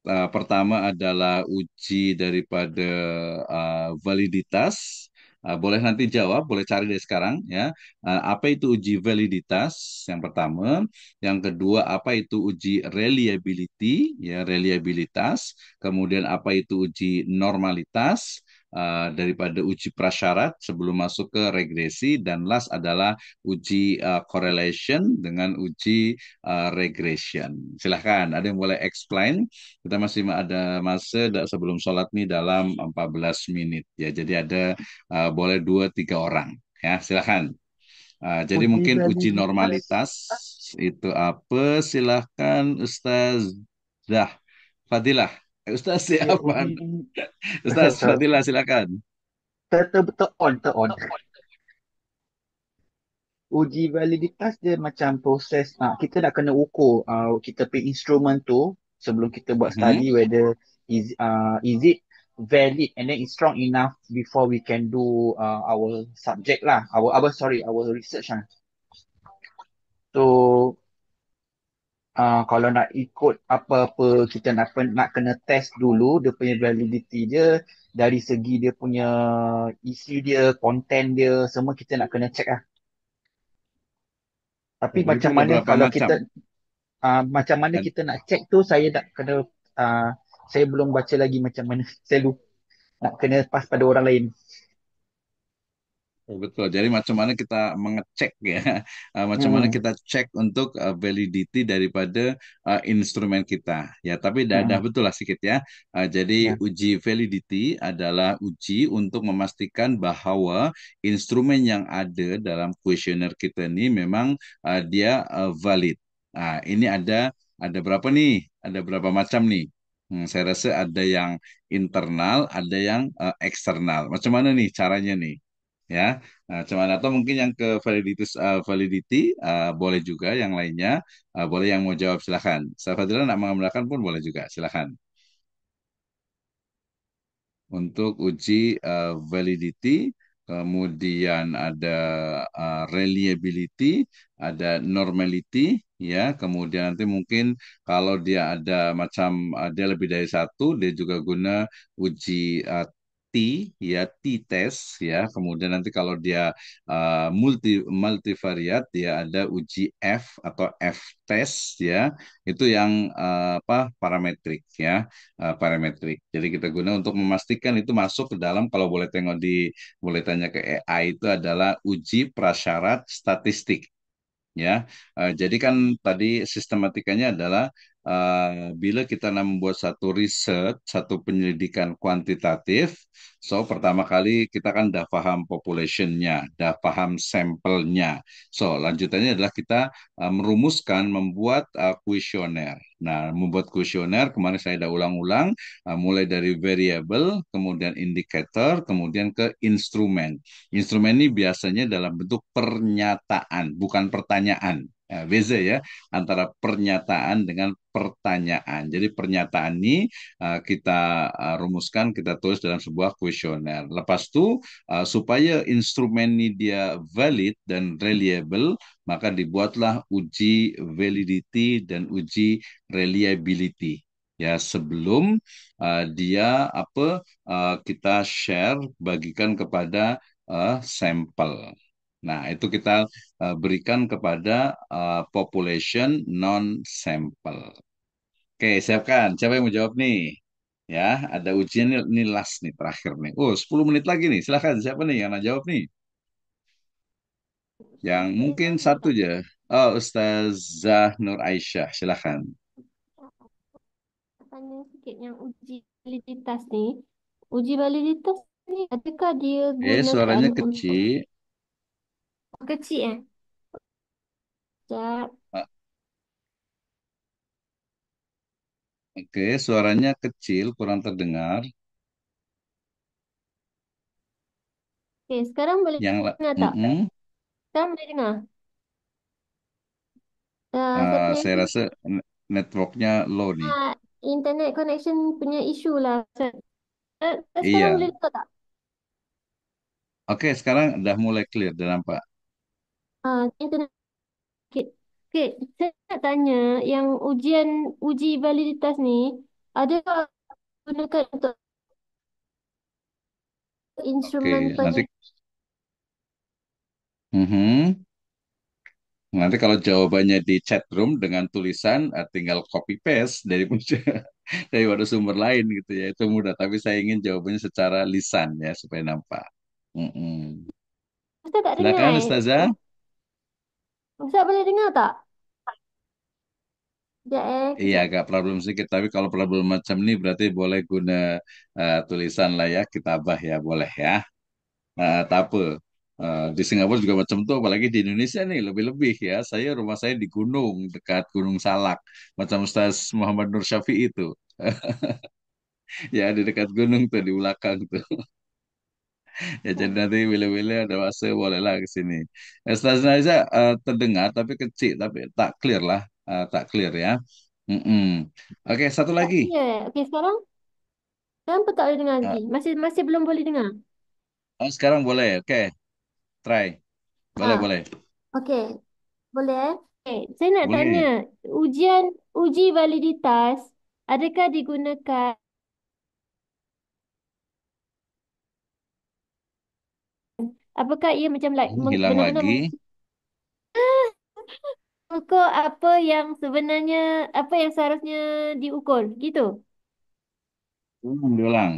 Pertama adalah uji daripada validitas. Boleh nanti jawab, boleh cari dari sekarang ya. Apa itu uji validitas? Yang pertama, yang kedua apa itu uji reliability ya reliabilitas. Kemudian apa itu uji normalitas? Daripada uji prasyarat sebelum masuk ke regresi dan last adalah uji correlation dengan uji regression. Silahkan, ada yang boleh explain? Kita masih ada masa sebelum sholat nih dalam 14 menit ya. Jadi ada boleh 2-3 orang ya. Silahkan. Jadi Uji mungkin uji validitas. normalitas itu apa? Silahkan Ustazah Fadilah. Ustaz Okay, siapa? uji Ustaz sorry. Fadilah silakan. Ter on. Uji validitas dia macam proses kita nak kena ukur kita punya instrument tu sebelum kita buat Mhm. study whether is it valid and then it's strong enough before we can do our subject lah our research lah. So kalau nak ikut apa-apa kita nak kena test dulu dia punya validity dia dari segi dia punya isi dia, content dia semua kita nak kena check lah. Tapi Oh, itu macam ada mana berapa kalau macam? kita macam mana Ad- kita nak check tu saya tak kena saya belum baca lagi macam mana. Saya lupa nak kena pass pada orang lain. Oh, betul. Jadi macam mana kita mengecek ya, macam mana Hmm. kita cek untuk validity daripada instrumen kita. Ya, tapi dah Hmm. betul lah sedikit ya. Jadi Ya. uji validity adalah uji untuk memastikan bahwa instrumen yang ada dalam kuesioner kita ini memang dia valid. Ini ada berapa nih? Ada berapa macam nih? Saya rasa ada yang internal, ada yang eksternal. Macam mana nih caranya nih? Ya, cuman atau mungkin yang ke validity boleh juga yang lainnya boleh yang mau jawab silakan. Saya Fadila nak menambahkan pun boleh juga silakan. Untuk uji validity, kemudian ada reliability, ada normality, ya. Kemudian nanti mungkin kalau dia ada macam dia lebih dari satu, dia juga guna uji T, ya T-test, ya. Kemudian nanti kalau dia multivariat, dia ada uji F atau F-test, ya. Itu yang apa parametrik, ya, parametrik. Jadi kita guna untuk memastikan itu masuk ke dalam, kalau boleh tengok boleh tanya ke AI, itu adalah uji prasyarat statistik. Ya, jadi kan tadi sistematikanya adalah bila kita nak membuat satu riset, satu penyelidikan kuantitatif, so pertama kali kita kan dah paham populationnya, dah paham sampelnya. So lanjutannya adalah kita merumuskan, membuat kuesioner. Nah, membuat kuesioner kemarin saya dah ulang-ulang, mulai dari variable, kemudian indikator, kemudian ke instrumen. Instrumen ini biasanya dalam bentuk pernyataan, bukan pertanyaan. Ya, beza ya antara pernyataan dengan pertanyaan. Jadi pernyataan ini kita rumuskan, kita tulis dalam sebuah kuesioner. Lepas itu supaya instrumen ini dia valid dan reliable, maka dibuatlah uji validity dan uji reliability. Ya, sebelum dia kita share, bagikan kepada sampel. Nah, itu kita berikan kepada population non-sampel. Oke, siapkan. Siapa yang mau jawab nih? Ya, ada ujian ini last nih, terakhir nih. Oh, 10 menit lagi nih. Silakan, siapa nih yang mau jawab nih? Yang Saya mungkin boleh satu tak? aja. Oh, Ustazah Nur Aisyah, silakan. Tanya sikit yang uji validitas ni. Uji validitas ni adakah dia gunakan Suaranya untuk kecil. kecil Sekejap. Ah, Oke, suaranya kecil, kurang terdengar. Okey, sekarang boleh Yang dengar tak? Sekarang boleh dengar? Saya punya saya rasa networknya low nih. internet connection punya isu lah. Sekarang Iya. boleh dengar tak? Oke, sekarang udah mulai clear, udah nampak. Internet. Okey, okey. Saya nak tanya yang uji validitas ni adakah gunakan untuk Oke, instrumen nanti penilaian? mhm. Nanti kalau jawabannya di chat room dengan tulisan, tinggal copy paste dari daripada sumber lain gitu ya. Itu mudah. Tapi saya ingin jawabannya secara lisan ya supaya nampak. Mm-mm. Ustaz tak dengar Silakan Ustazah. Ustaz boleh dengar tak? Sekejap Iya, kejap. agak problem sedikit. Tapi kalau problem macam ini berarti boleh guna tulisan lah ya, kitabah ya, boleh ya. Tak apa. Di Singapura juga macam itu, apalagi di Indonesia nih lebih-lebih ya. Rumah saya di gunung, dekat Gunung Salak, macam Ustaz Muhammad Nur Syafi'i itu. Ya, di dekat gunung tuh, di belakang tuh. Ya, jadi nanti bila-bila ada masa bolehlah ke sini. Ustaz Naiza terdengar tapi kecil, tapi tak clear lah. Tak clear ya. Mm-mm. Oke, satu Tak lagi. clear. Okey, sekarang pun tak boleh dengar Eh, lagi. Masih belum boleh dengar. Sekarang boleh. Oke, try. Boleh, Ah, boleh. okey. Boleh saya nak tanya, Boleh. uji validitas adakah digunakan, apakah ia macam like Hilang benar-benar lagi. mengukur apa yang seharusnya diukur gitu? Diulang.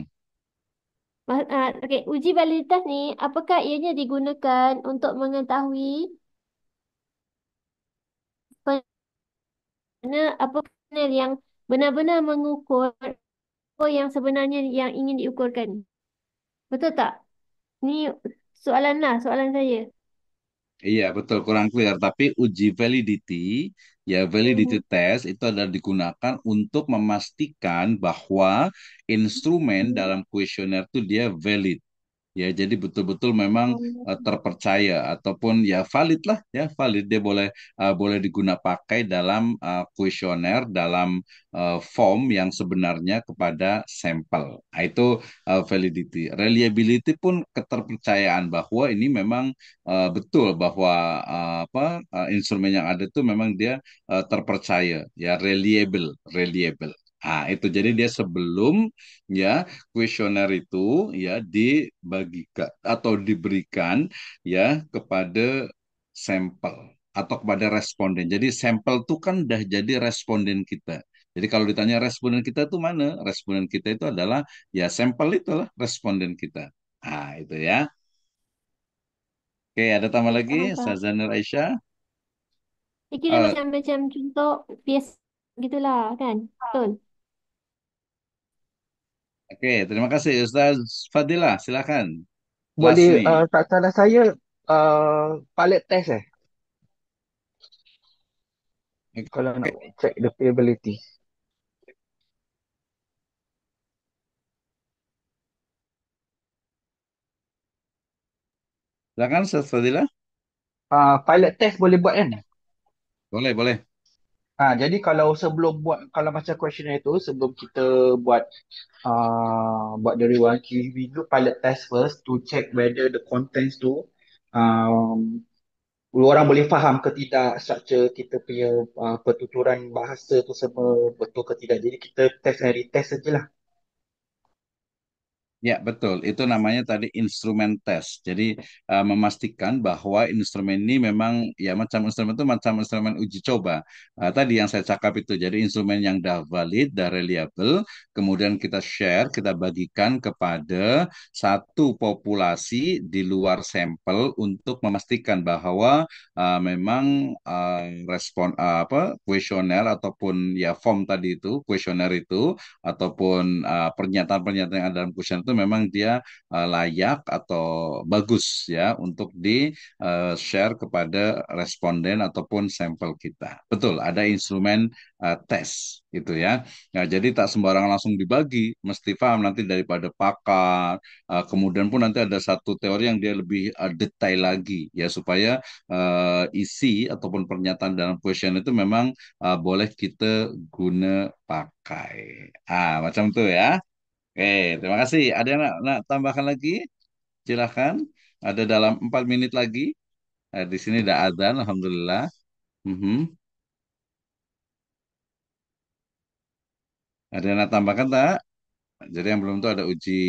Okey, uji validitas ni, apakah ianya digunakan untuk mengetahui mana apa panel yang benar-benar mengukur apa yang sebenarnya yang ingin diukurkan? Betul tak? Ni soalan saya. Iya, betul, kurang clear. Tapi uji validity, ya validity Hmm. test itu adalah digunakan untuk memastikan bahwa instrumen dalam kuesioner itu dia valid. Ya, jadi betul-betul memang Oh. terpercaya ataupun ya valid lah, ya valid, dia boleh digunakan pakai dalam kuesioner, dalam form yang sebenarnya kepada sampel. Nah, itu validity. Reliability pun keterpercayaan bahwa ini memang betul bahwa instrumen yang ada itu memang dia terpercaya, ya reliable. Ah, itu jadi dia sebelum ya kuesioner itu ya dibagikan atau diberikan ya kepada sampel atau kepada responden. Jadi sampel itu kan udah jadi responden kita. Jadi kalau ditanya responden kita itu mana? Responden kita itu adalah ya sampel itulah responden kita. Ah, itu ya. Oke, ada tambah Okey, lagi, faham. Sazanur Aisyah. Dia kira Eh, macam contoh biasa gitulah kan? Betul. oke, terima kasih Ustaz Fadilah. Silakan. Boleh, Last nih. tak salah saya, pilot test kalau nak check the playability. Silakan Ustaz Fadilah. Pilot test boleh buat kan? Boleh, boleh. Jadi kalau sebelum buat, kalau macam questionnaire tu, sebelum kita buat the rewind, we do pilot test first to check whether the contents tu um, orang boleh faham ke tidak, structure kita punya pertuturan bahasa tu semua betul ke tidak. Jadi kita test and retest sajalah. Ya, betul. Itu namanya tadi instrumen test. Jadi memastikan bahwa instrumen ini memang ya macam instrumen itu macam instrumen uji coba. Tadi yang saya cakap itu. Jadi instrumen yang dah valid, dah reliable, kemudian kita share, kita bagikan kepada satu populasi di luar sampel untuk memastikan bahwa memang respon kuesioner ataupun ya form tadi itu, kuesioner itu ataupun pernyataan-pernyataan yang ada dalam kuesioner itu memang dia layak atau bagus ya untuk di share kepada responden ataupun sampel kita. Betul, ada instrumen tes gitu ya. Nah, jadi tak sembarangan langsung dibagi, mesti paham nanti daripada pakar. Kemudian pun nanti ada satu teori yang dia lebih detail lagi ya supaya isi ataupun pernyataan dalam question itu memang boleh kita guna pakai. Macam itu ya. Oke, terima kasih. Ada yang nak tambahkan lagi? Silahkan. Ada dalam 4 menit lagi. Di sini ada adzan, alhamdulillah. Mhm. Ada yang nak tambahkan tak? Jadi yang belum itu ada uji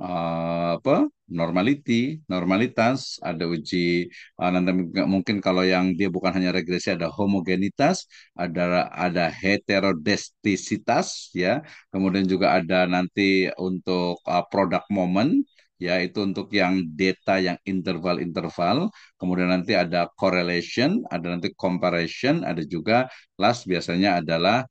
apa normality, normalitas, ada uji nanti mungkin kalau yang dia bukan hanya regresi ada homogenitas, ada heterodestisitas ya, kemudian juga ada nanti untuk product moment ya itu untuk yang data yang interval-interval, kemudian nanti ada correlation, ada nanti comparison, ada juga last biasanya adalah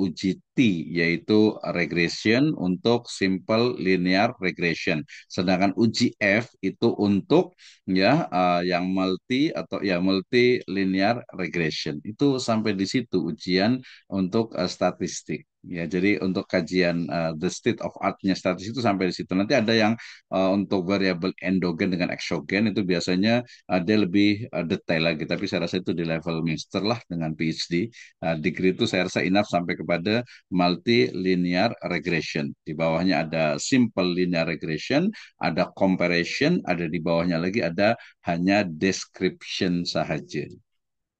uji T, yaitu regression untuk simple linear regression. Sedangkan uji F itu untuk ya yang multi atau ya multi linear regression. Itu sampai di situ ujian untuk statistik. Ya, jadi untuk kajian the state of art-nya statistik itu sampai di situ. Nanti ada yang untuk variabel endogen dengan eksogen itu biasanya dia lebih detail lagi. Tapi saya rasa itu di level master lah dengan PhD. Degree itu saya rasa enough sampai kepada multilinear regression. Di bawahnya ada simple linear regression, ada comparison, ada di bawahnya lagi ada hanya description sahaja.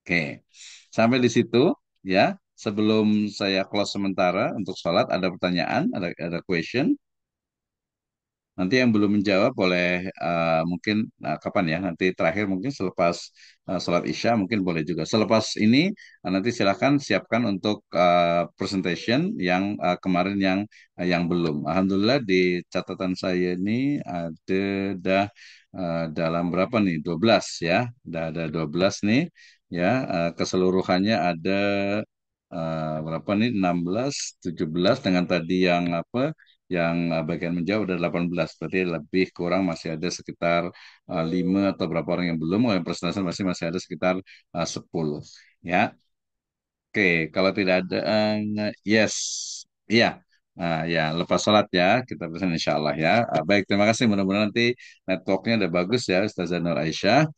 Oke, sampai di situ ya. Sebelum saya close sementara untuk sholat, ada pertanyaan, ada question? Nanti yang belum menjawab boleh mungkin kapan ya? Nanti terakhir mungkin selepas sholat Isya mungkin boleh juga. Selepas ini nanti silakan siapkan untuk presentation yang kemarin yang belum. Alhamdulillah di catatan saya ini ada dah dalam berapa nih? 12 ya. Dah ada 12 nih ya. Keseluruhannya ada berapa nih? 16, 17 dengan tadi yang apa? Yang bagian menjawab ada 18, berarti lebih kurang masih ada sekitar 5 atau berapa orang yang belum, yang presentasi masih ada sekitar 10 ya. Oke, kalau tidak ada, yes, iya. Nah, ya, lepas sholat ya, kita pesan insya Allah ya. Baik, terima kasih. Mudah-mudahan nanti networknya udah bagus ya, Ustazah Nur Aisyah.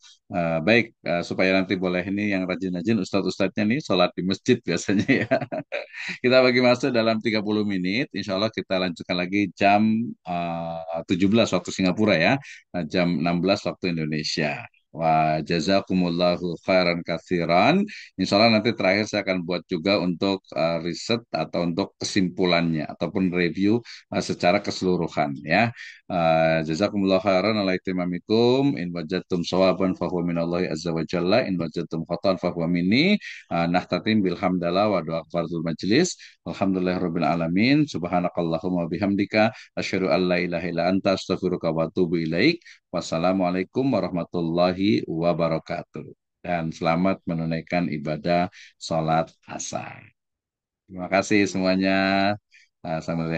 Baik, supaya nanti boleh ini yang rajin-rajin Ustadz-Ustadznya nih sholat di masjid biasanya ya. Kita bagi masuk dalam 30 menit. Insya Allah kita lanjutkan lagi jam 17 waktu Singapura ya. Jam 16 waktu Indonesia. Wa jazakumullahu khairan katsiran. Insya Allah nanti terakhir saya akan buat juga untuk riset atau untuk kesimpulannya ataupun review secara keseluruhan ya. Jazakumullahu khairan ala itimamikum in wajadtum sawaban fahuwa minallahi azza wa jalla in wajadtum khatan fahuwa minni. Nahtatim bilhamdalillah wa doa kafaratul majlis. Alhamdulillahirabbil alamin. Subhanakallahumma bihamdika asyhadu an la ilaha illa anta astaghfiruka wa atubu ilaik. Wassalamualaikum warahmatullahi wabarakatuh. Dan selamat menunaikan ibadah sholat asar. Terima kasih semuanya. Selamat